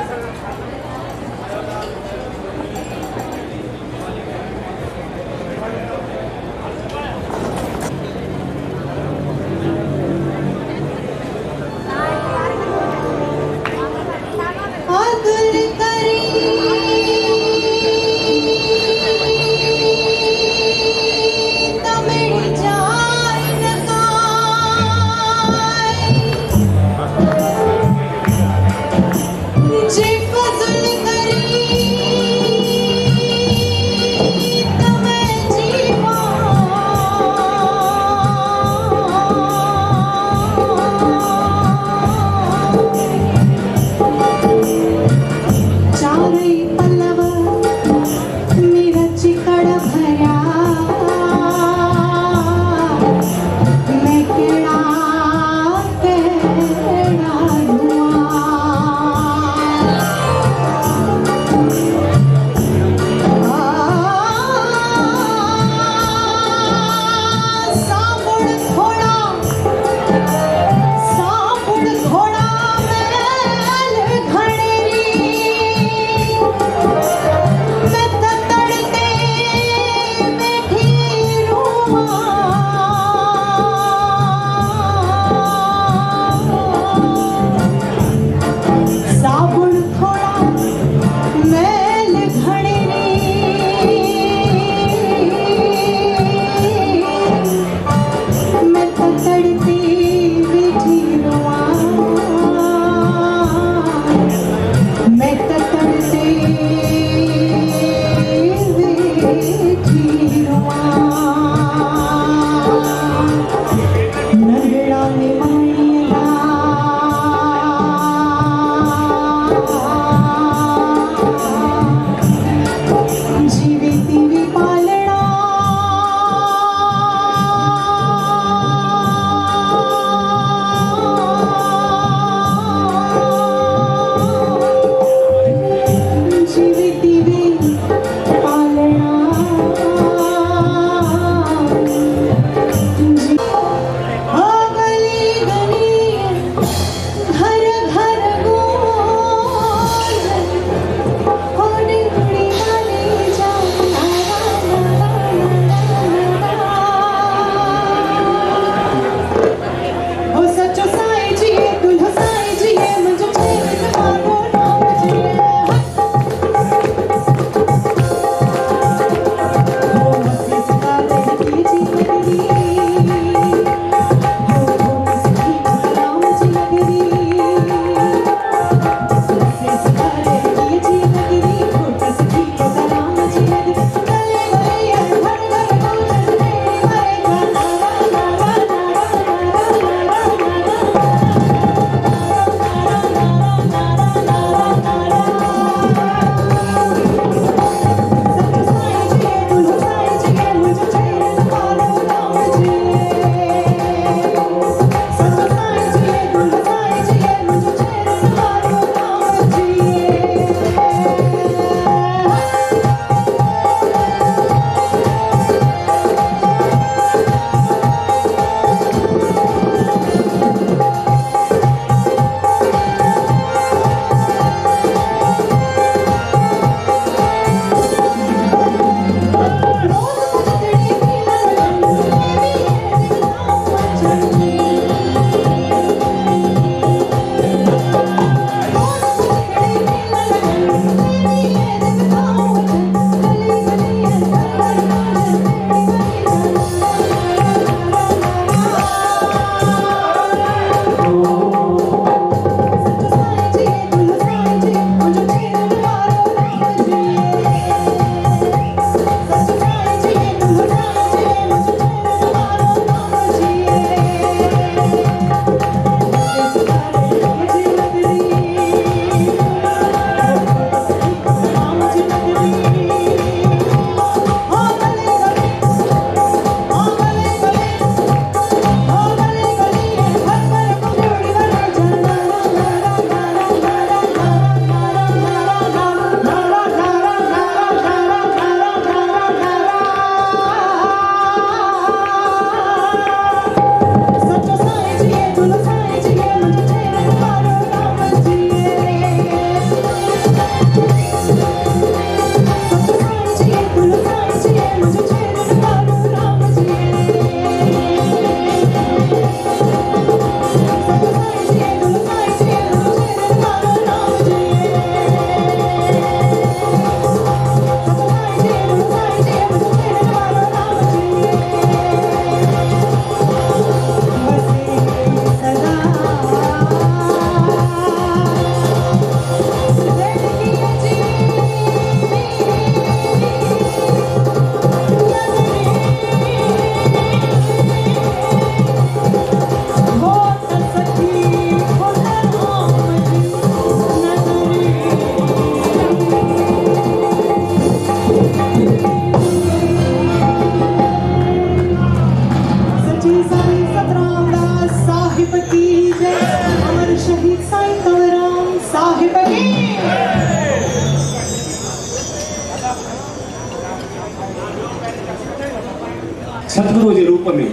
सतगुरु के रूप में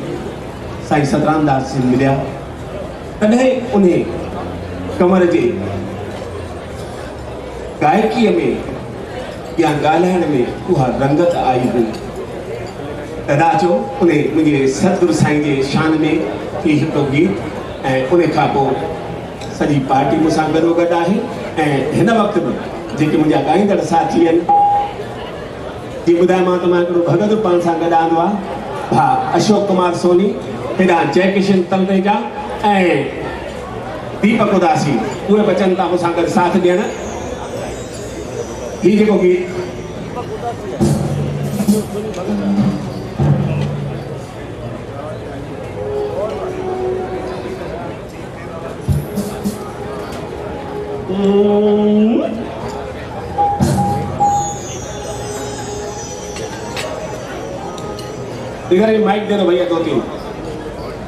साईं सतराम दास जी मिलिया तॾहिं उन्हें कमर जे गायकी में या ॻाल्हाइण में उहा रंगत आई हुई। तदा चो उन्हें मुझे सतगुरु साईं जे शान में ही हिकिड़ो गीत ऐं उन खां पोइ सॼी पार्टी मूंसां गॾोगॾु आहे। ऐं हिन वक़्त में जेके मुंहिंजा ॻाईंदड़ साथी आहिनि जी ॿुधायोमांव त मां हिकिड़ो भगत पाण सां गॾु आंदो आहे भा अशोक कुमार सोनी, हेॾां जयकिशन तलरेजा ऐं दीपक उदासी, उहे बचनि था मूंसां गॾु साथ ॾियण। ही जेको गीत इधर ये माइक दे दो भैया, 2-3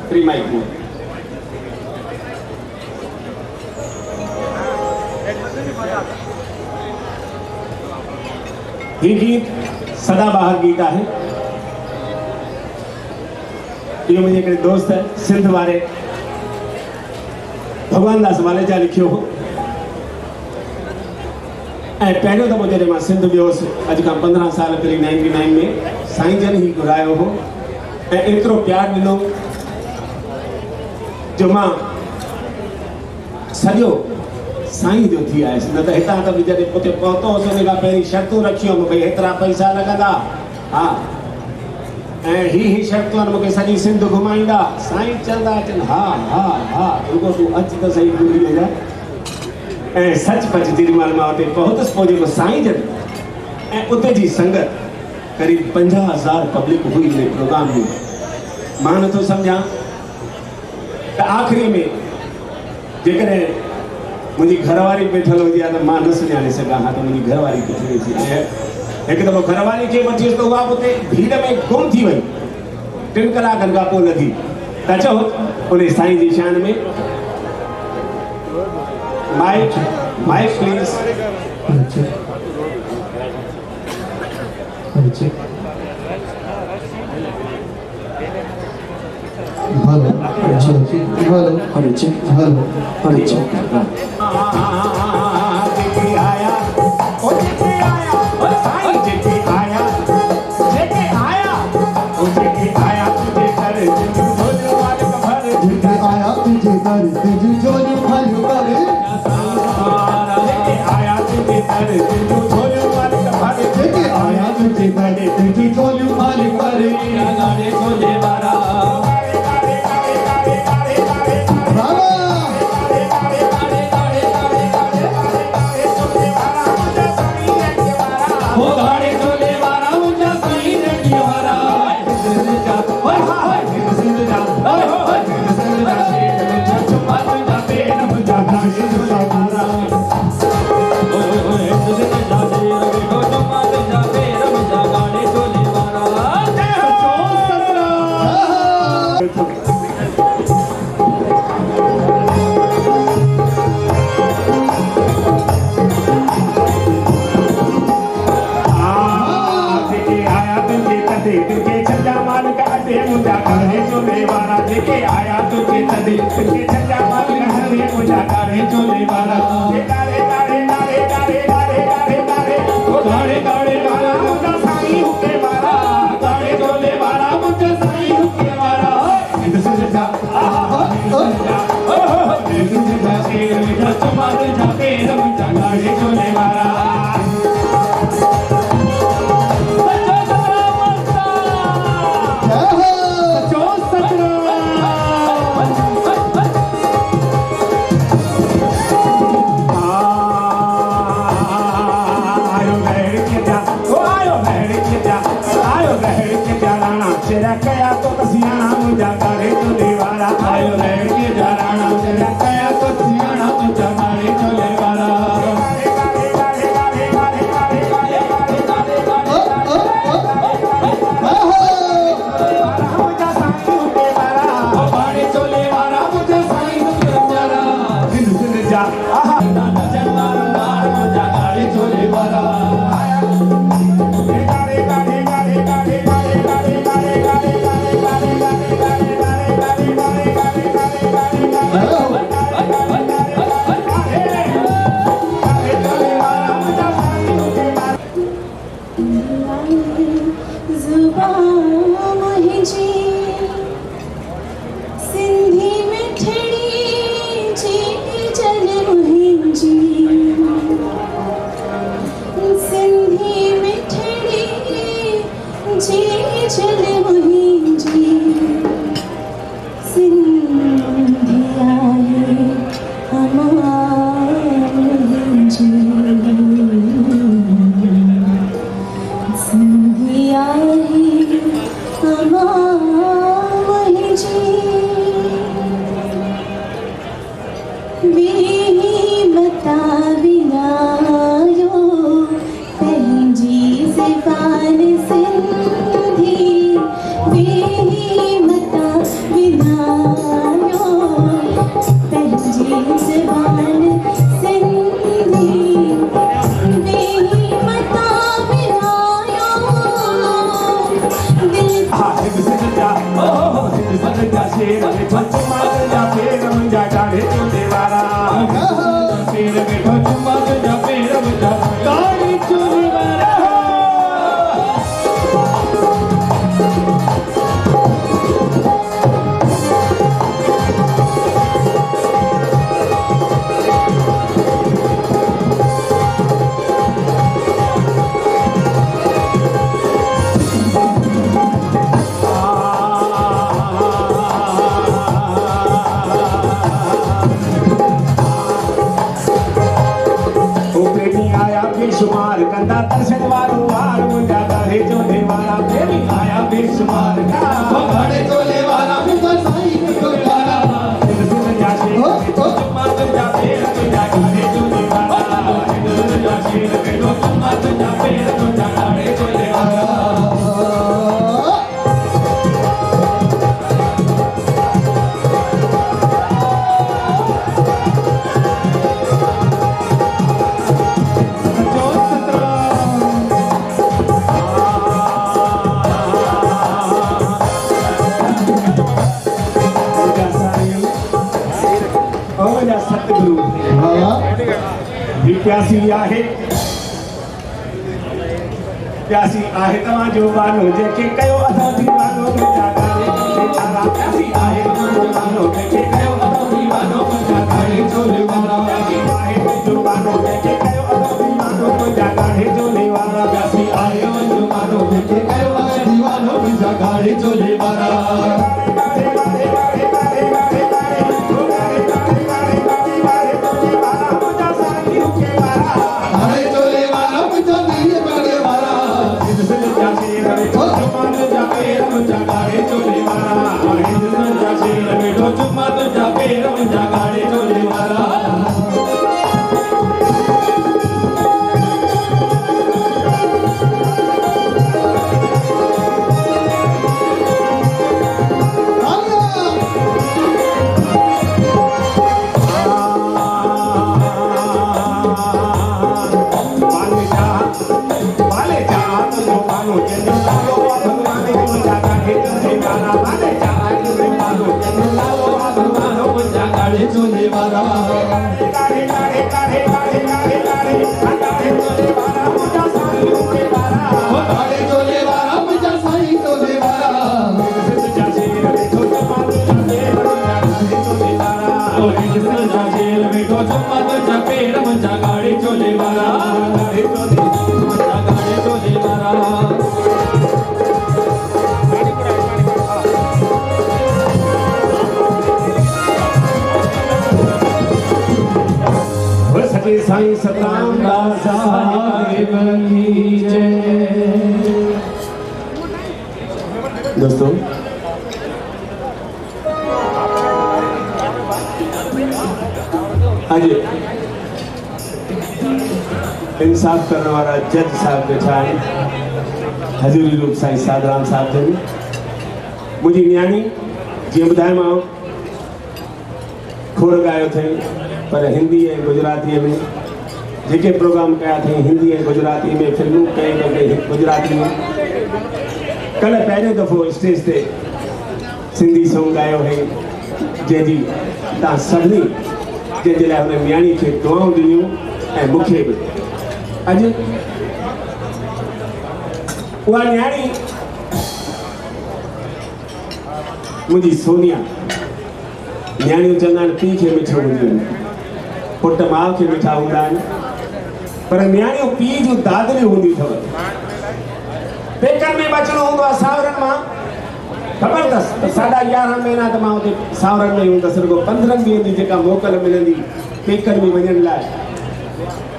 फ्री माइक दो। ये गीत सदाबहार गीत है। ये मुझे एक दोस्त है सिंध वाले भगवान दास वालेजा लिखियो हो। पहिरियों दफ़ो जॾहिं मां सिंध वियोसि अॼु खां 15 साल पहिरीं 99 में साईं जन ही घुरायो हो ऐं एतिरो प्यार ॾिनो जो मां सॼो साईं जो थी आयुसि। न त हितां त बि जॾहिं उते पहुतो हुउसि उन खां पहिरीं शर्तूं रखियूं भई हेतिरा पैसा लॻंदा, हा, ऐं ही शर्तूं आहिनि मूंखे सॼी सिंध घुमाईंदा। साईं चवंदा अचनि हा हा हा, रुगो तूं अच त सही घुमी वेंदा। ऐं सचपच जेॾी महिल मां उते पहुतुसि पोइ जेको साईं जन ऐं उते जी संगत क़रीब 50,000 पब्लिक हुई उन प्रोग्राम में। मां नथो सम्झां त आख़िरी में जेकॾहिं मुंहिंजी घरवारी वेठल हुजे हा त मां न सुञाणे सघां हा त मुंहिंजी घरवारी किथे वेठी। ऐं हिकु दफ़ो घरवारी खे वठी त उहा उते भीड़ में गुम थी वई, 3 कलाकनि खां पोइ लॻी। त चओ उन साईं जी शान में माइक प्लीज। बाबा मुझे सिंधी मिठड़ी जी जल मुझी सिंधी मिठड़ी जी जल मुझी सिंधिया बेशुमार कंदा दर्शन वालो वार मुंडा गाड़े चोले वाला प्रेमी आया बेशुमार गाड़े चोले वाला मुंडा साई चोले वाला सुन जाशे तो मात जाबे मुंडा गाड़े चोले वाला सुन जाशे तो मात जाबे मुंडा गाड़े चोले वाला प्यासी आहे प्यासी आहे तव्हां जो वानो जेके कयो अथो दीवानो मुंहिंजा गाने तारा प्यासी आहे तव्हां जो वानो जेके कयो अथो दीवानो मुंहिंजा गाने चोले वाला प्यासी आहे जो वानो जेके कयो अथो दीवानो मुंहिंजा गाने चोले वाला प्यासी आहे जो वानो जेके कयो अथो दीवानो मुंहिंजा गाने चोले वाला साईं सतराम दास साहिब की जय। दोस्तों आज इंसाफ करने वाला जज साहब बैठा है हजूरी रूप साईं साधराम साहब जन मुझी न्याणी जी ॿुधायोमांव खोड़ गायो थे पर हिंदी ऐं गुजराती में जेके प्रोग्राम कया थे हिंदी ऐं गुजराती में फिल्मूं कई गुजराती में कल पहिरियों दफ़ो स्टेज ते सिंधी सॉन्ग गायो है जंहिंजी तव्हां सभिनी जंहिंजे लाइ हुन न्याणी खे दुआऊं ॾिनियूं ऐं मूंखे बि अॼु उहा न्याणी मुंहिंजी सोनिया न्याणियूं चवंदा आहिनि पीउ खे मिठो हूंदियूं आहिनि, पुट माउ खे मिठा हूंदा आहिनि, पर न्याणियूं पीउ जूं दादरियूं हूंदियूं अथव। पेकनि में बचणो हूंदो आहे सावरनि मां, ख़बर अथसि त 11.5 महीना त मां हुते सावरनि में हूंदसि, रुॻो 15 ॾींहंनि जी जेका मोकल मिलंदी पेकनि में वञण लाइ,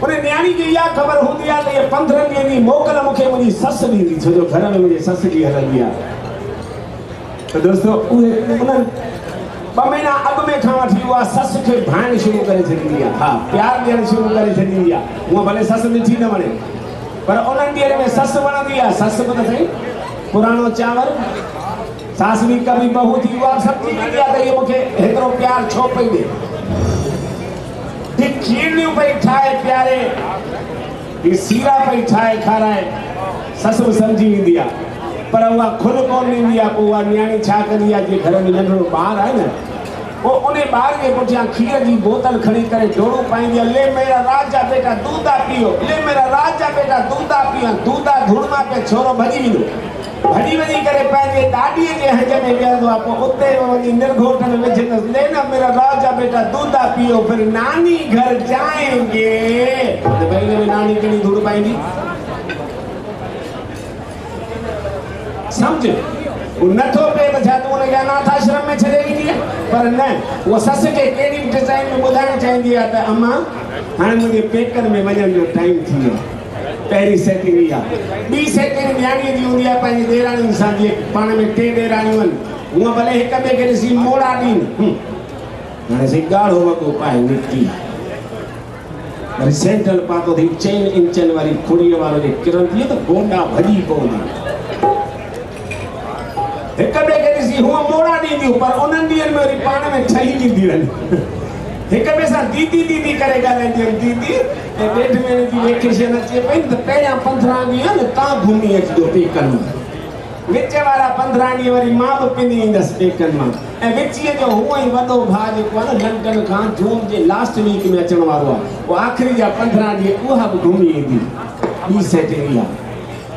उन न्याणी खे इहा ख़बर हूंदी आहे त इहे 15 ॾींहंनि जी मोकल मूंखे मुंहिंजी ससु ॾींदी, छो जो घर में मुंहिंजी ससु जी हलंदी आहे। त दोस्तो उहे उन्हनि 2 महीना अॻु में खां वठी उहा ससु खे भाइण शुरू करे छॾींदी आहे, हा प्यार ॾियणु शुरू करे छॾींदी आहे। हूअं भले ससु मिठी न वणे, पर उन्हनि ॾींहंनि में ससु वणंदी आहे। ससु बि त सही, पुराणो चांवर, सास भी कभी बहू थी, उहा सब्जी ॾींदी आहे त इहो मूंखे हेतिरो प्यार छो पई ॾे। ही खीरनियूं पई ठाहे प्यारे, ही सीरा पई ठाहे खाराए, ससु बि सम्झी वेंदी आहे, पर उहा खुद कोन ॾींदी आहे। पोइ उहा न्याणी छा कंदी आहे, जे घर में नंढिड़ो ॿारु आहे न, पोइ उन ॿार जे पुठियां खीर जी बोतल खणी करे डोड़ू पाईंदी आहे, ले मेरा राजा बेटा दूधा पियो, ले मेरा राजा बेटा दूधा पियो। दूधा धुड़मा पे छोरो भॼी वेंदो, भॼी वञी करे पंहिंजे ॾाॾीअ जे हंज में विहंदो आहे, पोइ उते वञी निर्घोट में विझंदसि, ले ना मेरा राजा बेटा दूधा पियो, फिर नानी घर जाएंगे। त भई हिन में नानी कहिड़ी धुड़ पाईंदी, सम्झ। वो नथो पे त छा तूं हुनखे अनाथ आश्रम में छॾे ॾींदी आहे, पर न, उहा ससु खे कहिड़ी डिज़ाइन में ॿुधाइणु चाहींदी आहे त अम्मा हाणे मुंहिंजे पेकनि में वञण जो टाइम थी वियो। पहिरीं सेटिंग इहा। ॿी सेटिंग न्याणीअ जी हूंदी आहे पंहिंजी ॾेराणियुनि सां, जीअं पाण में 3 ॾेराणियूं आहिनि, हूअं भले हिक ॿिए खे ॾिसी मोड़ा ॾीनि, हाणे सी ॻाढ़ो वॻो पाए निकिती, वरी सैंडल पातो अथई 4 इंचनि वारी खुड़ीअ वारो जे किरंदी त गोंडा भॼी पवंदी। हिक ॿिए खे ॾिसी हूअं मोड़ा ॾींदियूं, पर उन्हनि ॾींहंनि में वरी पाण में ठही ॾींदियूं आहिनि। हिक ॿिए सां दीदी दीदी करे ॻाल्हाईंदियूं आहिनि। दीदी 1.5 महीने जी वेकेशन अचे पई त पहिरियां 15 ॾींहं न तव्हां घुमी अचिजो पेकनि मां, विच वारा 15 ॾींहं वरी मां बि पिनी ईंदसि पेकनि मां, ऐं विचीअ जो हूअं ई वॾो भाउ जेको आहे न लंडन खां जून जे लास्ट वीक में अचण वारो आहे, उहो आख़िरी जा 15 ॾींहं उहा बि घुमी ईंदी। ॿी सेटिंग इहा।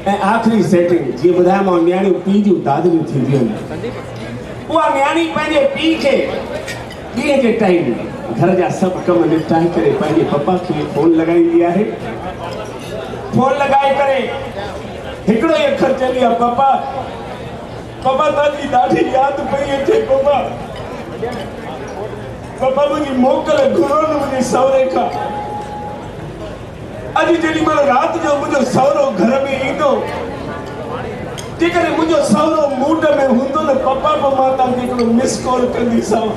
ऐं आख़िरी सेटिंग जीअं ॿुधायोमांव, न्याणियूं पीउ जूं दादरियूं थींदियूं आहिनि। उहा न्याणी पंहिंजे पीउ खे ॾींहं जे टाइम घर जा सभु कम निपटाए करे पंहिंजे पप्पा खे फोन लॻाईंदी आहे। फोन लॻाए करे हिकिड़ो ई अखर चवंदी आहे, पप्पा पप्पा तव्हांजी ॾाढी यादि पई अचे, पप्पा पप्पा मुंहिंजी मोकल घुरो न मुंहिंजे सहुरे खां। अॼु जेॾी महिल राति जो मुंहिंजो सहुरो घर में ईंदो, जेकॾहिं मुंहिंजो सहुरो मूड में हूंदो न पप्पा, पोइ मां तव्हांखे हिकिड़ो मिस कॉल कंदीसांव,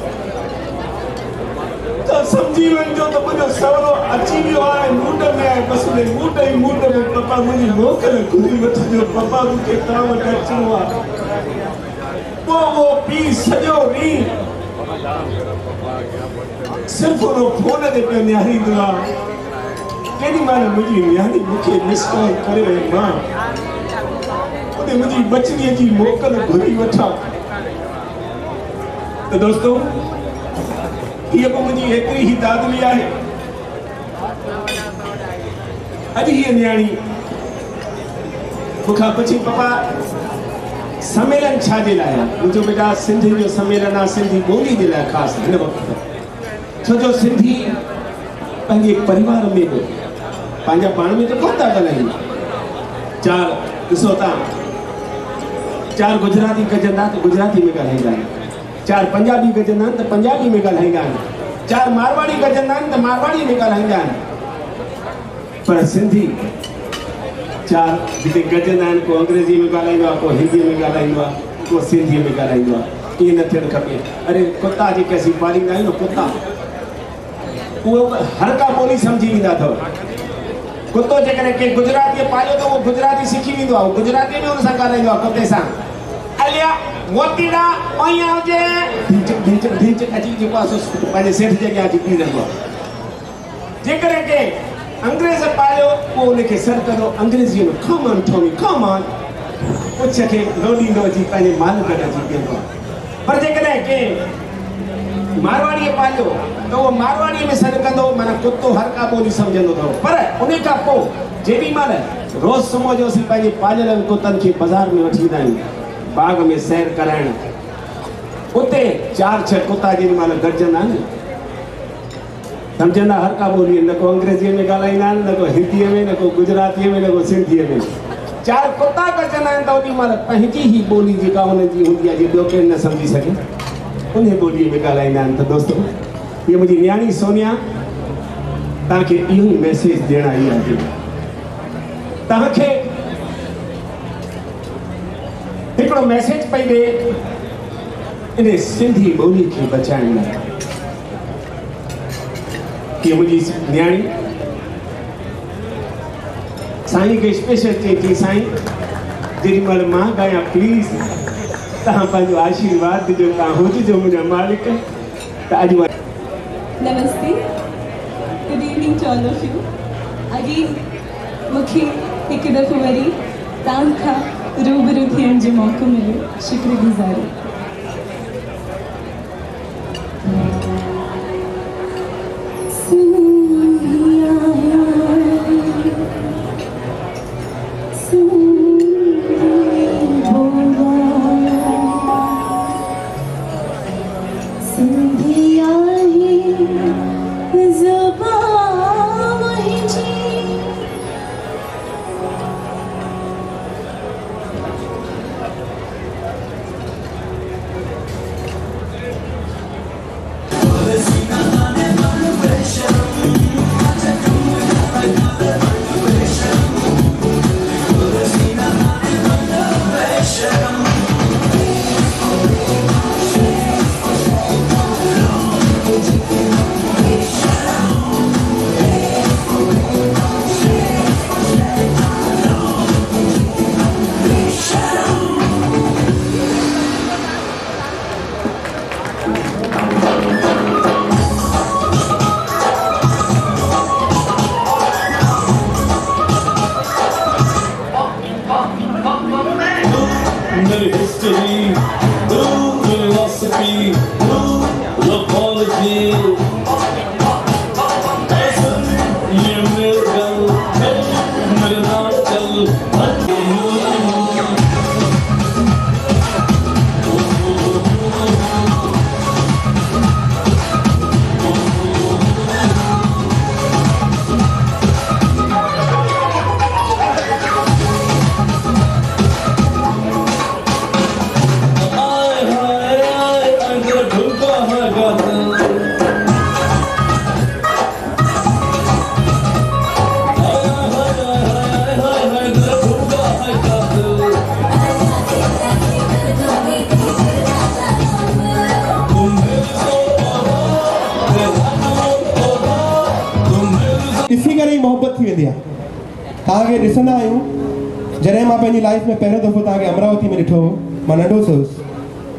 त सम्झी वञिजो त मुंहिंजो सहुरो अची वियो आहे, मूड में आहे, बसि उन मूड ई मूड में पप्पा मुंहिंजी मोकल घुरी वठिजो, पप्पा मूंखे तव्हां वटि अचिणो आहे। पोइ उहो पीउ सॼो ॾींहुं सिर्फ़ु उन फोन ते पियो निहारींदो आहे, केॾी महिल मुंहिंजी न्याणी मूंखे मिस कॉल करे मां उन मुंहिंजी बचड़ीअ जी मोकल घुरी वठां। त दोस्तो हीअ बि मुंहिंजी एतिरी ई दादली आहे। अॼु हीअ न्याणी मूंखां पुछी, पप्पा सम्मेलन छाजे लाइ आहे? मुंहिंजो बेटा सिंधी जो सम्मेलन आहे, सिंधी ॿोली जे लाइ ख़ासि हिन वक़्तु, छो जो सिंधी पंहिंजे परिवार में बि पंहिंजा पाण में त कोन था ॻाल्हायूं। 4 ॾिसो तव्हां, 4 गुजराती गजंदा त गुजराती में ॻाल्हाईंदा आहिनि, 4 पंजाबी गजंदा आहिनि त पंजाबी में ॻाल्हाईंदा आहिनि, 4 मारवाड़ी गजंदा आहिनि त मारवाड़ी में ॻाल्हाईंदा आहिनि, पर सिंधी 4 जिते गजंदा आहिनि, को अंग्रेज़ी में ॻाल्हाईंदो आहे, को हिंदीअ में ॻाल्हाईंदो आहे, को सिंधीअ में ॻाल्हाईंदो आहे। ईअं न थियणु खपे। अरे कुता जेके असीं पालींदा आहियूं न कुता, उहो हर का ॿोली सम्झी वेंदा अथव। कुतो जेकॾहिं के गुजराती पालियो त उहो गुजराती सिखी वेंदो आहे, गुजराती में हुन सां ॻाल्हाईंदो आहे कुते सां। अलिया मोतीड़ा ओया हुजे ढिंच ढिंच ढिंच अची जेको आहे पंहिंजे सेठ जे अॻियां अची बीह रहंदो आहे। जेकॾहिं के अंग्रेज़ पालियो पोइ उनखे सर कंदो अंग्रेज़ीअ में, come on Tommy come on, पुछ खे लोॾींदो अची पंहिंजे मालिक खे अची बीहंदो आहे। पर जेकॾहिं के मारवाड़ीअ पालियो त उहो मारवाड़ीअ में सॾु कंदो, माना कुतो हर का ॿोली सम्झंदो अथव। पर उन खां पोइ जेॾी महिल रोज़ सुबुह जो असीं पंहिंजे पालियल कुतनि खे बाज़ार में वठी ईंदा आहियूं, बाग में सैर कराइण, उते 4-6 कुत्ता जेॾी महिल गॾजंदा आहिनि सम्झंदा हर का ॿोली न को अंग्रेजीअ में ॻाल्हाईंदा आहिनि न को हिंदीअ में न को गुजरातीअ में न को सिंधीअ में 4 कुत्ता गॾजंदा आहिनि त ओॾी महिल पंहिंजी ई ॿोली जेका हुनजी हूंदी आहे जे ॿियो केरु न सम्झी सघे उन ॿोलीअ में ॻाल्हाईंदा आहिनि। त दोस्तो हीअ मुंहिंजी न्याणी सोनिया तव्हांखे इहो ई मैसेज ॾियण आई आहे तव्हांखे हिकिड़ो मैसेज पई ॾे इन सिंधी ॿोली खे बचाइण लाइ कि मुझी न्याणी साईं के स्पेशल चई थी साईं जेॾी महिल मां ॻायां प्लीज़ तव्हां पंहिंजो आशीर्वाद ॾिजो तव्हां हुजिजो मुंहिंजा मालिक त अॼु मां Namaste. Good evening to all of you. Again, मूंखे हिकु दफ़ो वरी तव्हां खां रूबरू थियण जो मौक़ो मिलियो शुक्रगुज़ारी। इसी करे मोहब्बत थी वेंदी आहे। तव्हांखे ॾिसंदा आहियूं जॾहिं मां पंहिंजी लाइफ में पहिरियों दफ़ो तव्हांखे अमरावती में ॾिठो मां नंढो हुउसि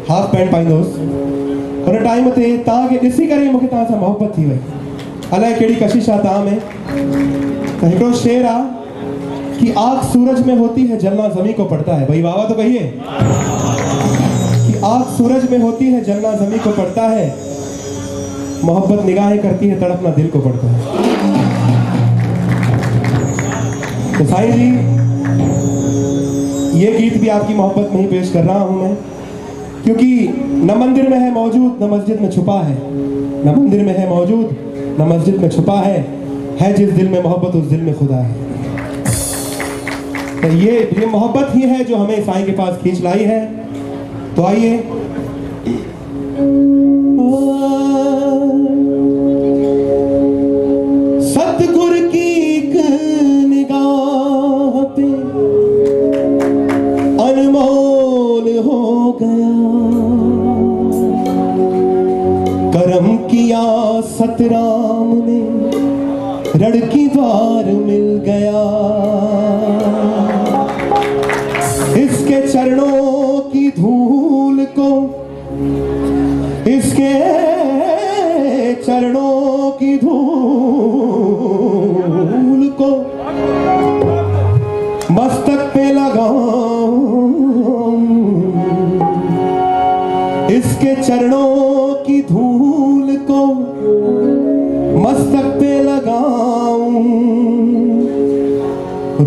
हाफ पैंट पाईंदो हुउसि हुन टाइम ते तव्हांखे ॾिसी करे मूंखे तव्हां सां मोहब्बत थी वई। अलाए कहिड़ी कशिश आहे तव्हां में। त हिकिड़ो शेर आहे कि आग सूरज में होती है जलना ज़मीं को पड़ता है। भाई वाह वाह तो कहिए कि आग सूरज में होती है जलना ज़मीं को पड़ता है, मोहब्बत निगाहें करती है तड़पना दिल को पड़ता है। तो साईं जी ये गीत भी आपकी मोहब्बत में ही पेश कर रहा हूँ मैं, क्योंकि न मंदिर में है मौजूद न मस्जिद में छुपा है, न मंदिर में है मौजूद न मस्जिद में छुपा है जिस दिल में मोहब्बत उस दिल में खुदा है। तो ये मोहब्बत ही है जो हमें साईं के पास खींच लाई है। तो आइए सतगुर की एक निगाह पे अनमोल हो गया, करम किया सतराम ने रड़की द्वार मिल गया। इसके चरणों की धूल को, इसके चरणों की धूल को मस्तक पे लगाऊं, इसके चरणों की धूल को मस्तक पे लगाऊं,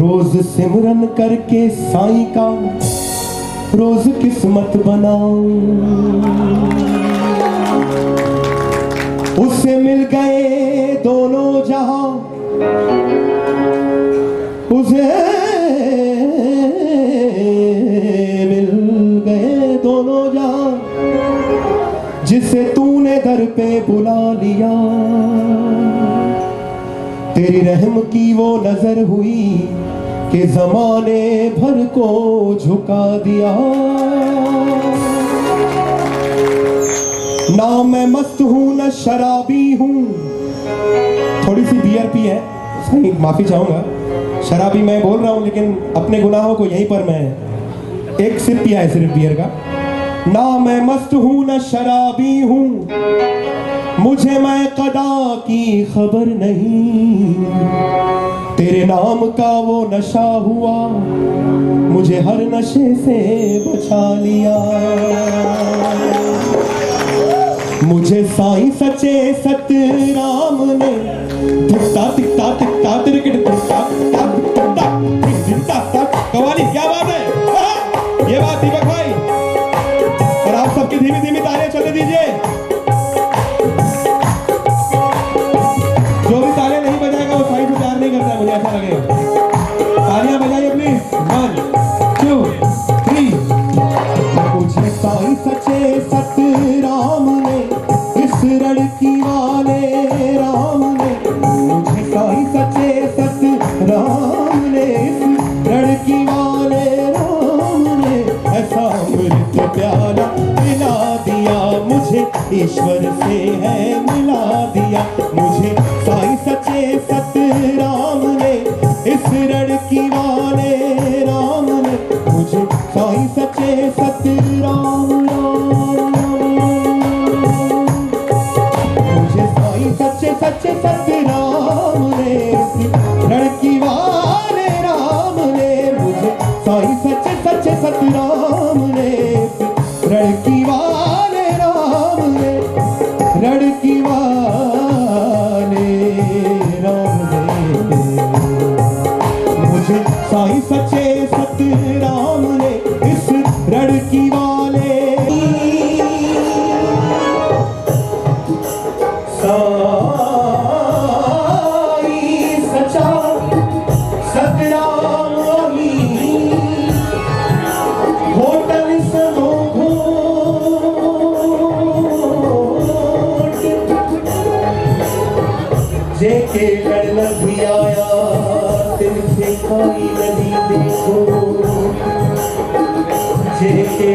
रोज सिमरन करके साईं का रोज किस्मत बनाऊं। उससे मिल गए दोनों जहां, उसे मिल गए दोनों जहां, जिसे तूने दर पे बुला लिया। तेरी रहम की वो नजर हुई कि जमाने भर को झुका दिया। ना मैं मस्त हूं न शराबी हूं, थोड़ी सी बियर पी है, सही माफी चाहूंगा। शराबी मैं बोल रहा हूं लेकिन अपने गुनाहों को यहीं पर मैं एक सिप पिया है सिर्फ बियर का। ना मैं मस्त हूं न शराबी हूं, मुझे मैं कदा की खबर नहीं। तेरे नाम का वो नशा हुआ, मुझे हर नशे से बचा लिया। मुझे साईं सच्चे सतराम ने टिकता टिकता टिकता तिरकिट टिकता टिकता टिकता टिकता टिकता। कवाली क्या बात है, ये बात दीपक भाई। और आप सबकी धीमी धीमी तालियां चलने दीजिए। जो भी तालियां नहीं बजाएगा वो साईं से प्यार नहीं करता है, मुझे ऐसा लगेगा। तालियां बजाइए प्लीज। 1 2 3। मुझे साईं सच्चे सतराम ने, इस लड़की वाले राम ने, मुझे साईं सच्चे सतराम ने, इस लड़की वाले राम ने ऐसा अमृत प्याला मिला दिया। मुझे ईश्वर से है मिला दिया। मुझे साईं सच्चे सतराम ने, इस लड़की वाले राम ने, मुझे साईं सच्चे सतराम सच्चे सच्चे सतराम ने, लड़की वाले राम ने, मुझे साईं सच्चे सच्चे सतराम ने, लड़की वाले राम ने, लड़की वाले राम ने, मुझे साईं सच्चे सतराम ने, इस लड़की वाले जेके लड़ भी आया दिल से कोई नदी देखो, जेके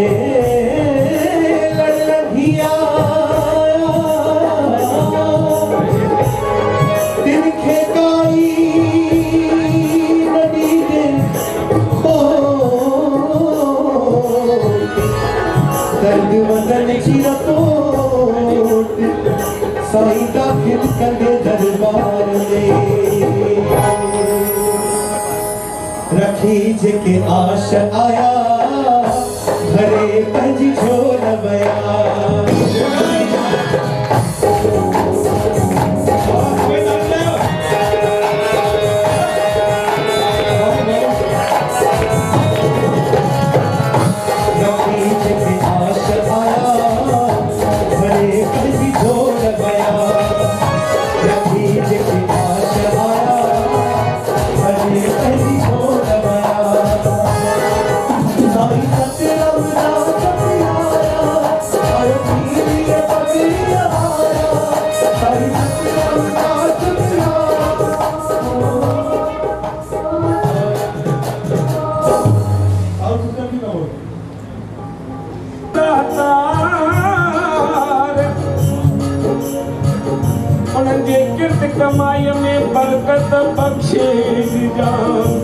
लड़ भी आया दिल के कोई नदी देखो। दर्द वतन चिरकोट साईं दाखिल करे दरबार में। रखी जेके आश आया घरे पंज झोल बया। कमाई में बरकत बख्शे जान,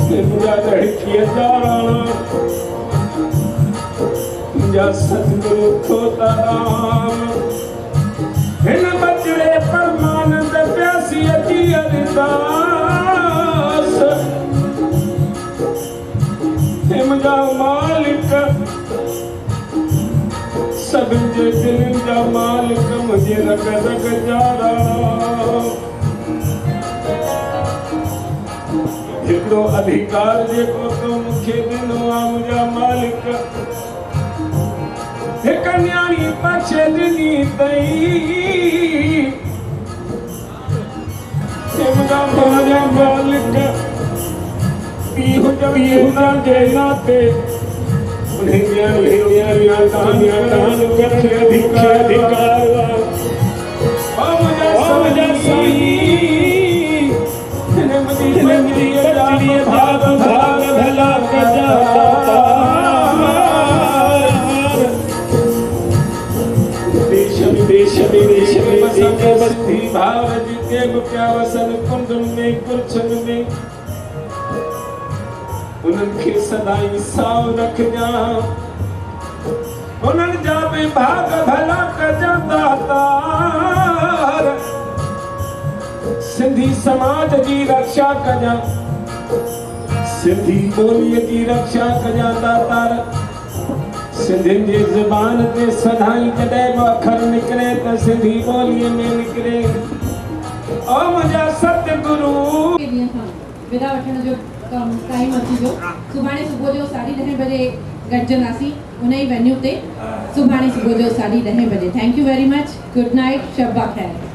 तुझा लड़की दाराना, तुझा सतगुरु खोता राम। हिन बचड़े परमानंद प्यासी अची अरदास, हिमजा मालिक सब जे दिल जा मालिक, मुझे रग रग जारा। एक सिंधो अधिकार जेको तो मुखे दिनो आ मुंहिंजा मालिक हिक न्याणी बख़्शे ॾिनी अथई मुंहिंजा मालिक हुजा जे नाते उन्हें अधिकार मुंहिंजा साईं भाग भाग भला देश विदेश में बस्ती भाव जिते पिया वसन कुंडन में कुर्छन में उन्हनि खे सदाई साव रखजा उन्हनि जा बि भाग भला कजा दातार सिंधी समाज जी रक्षा कजा सिंधी ॿोलीअ जी रक्षा कजा दातार सिंधियुनि जी ज़ुबान ते सदाई जॾहिं बि अखर निकिरे त सिंधी ॿोलीअ में निकिरे ओ मुंहिंजा सतगुरू विदा वठण जो टाइम अची जो सुभाणे सुबुह जो 10:30 बजे गॾजंदासीं उन ई वेन्यू ते सुभाणे सुबुह जो 10:30 बजे thank you very much good night शब ख़ैर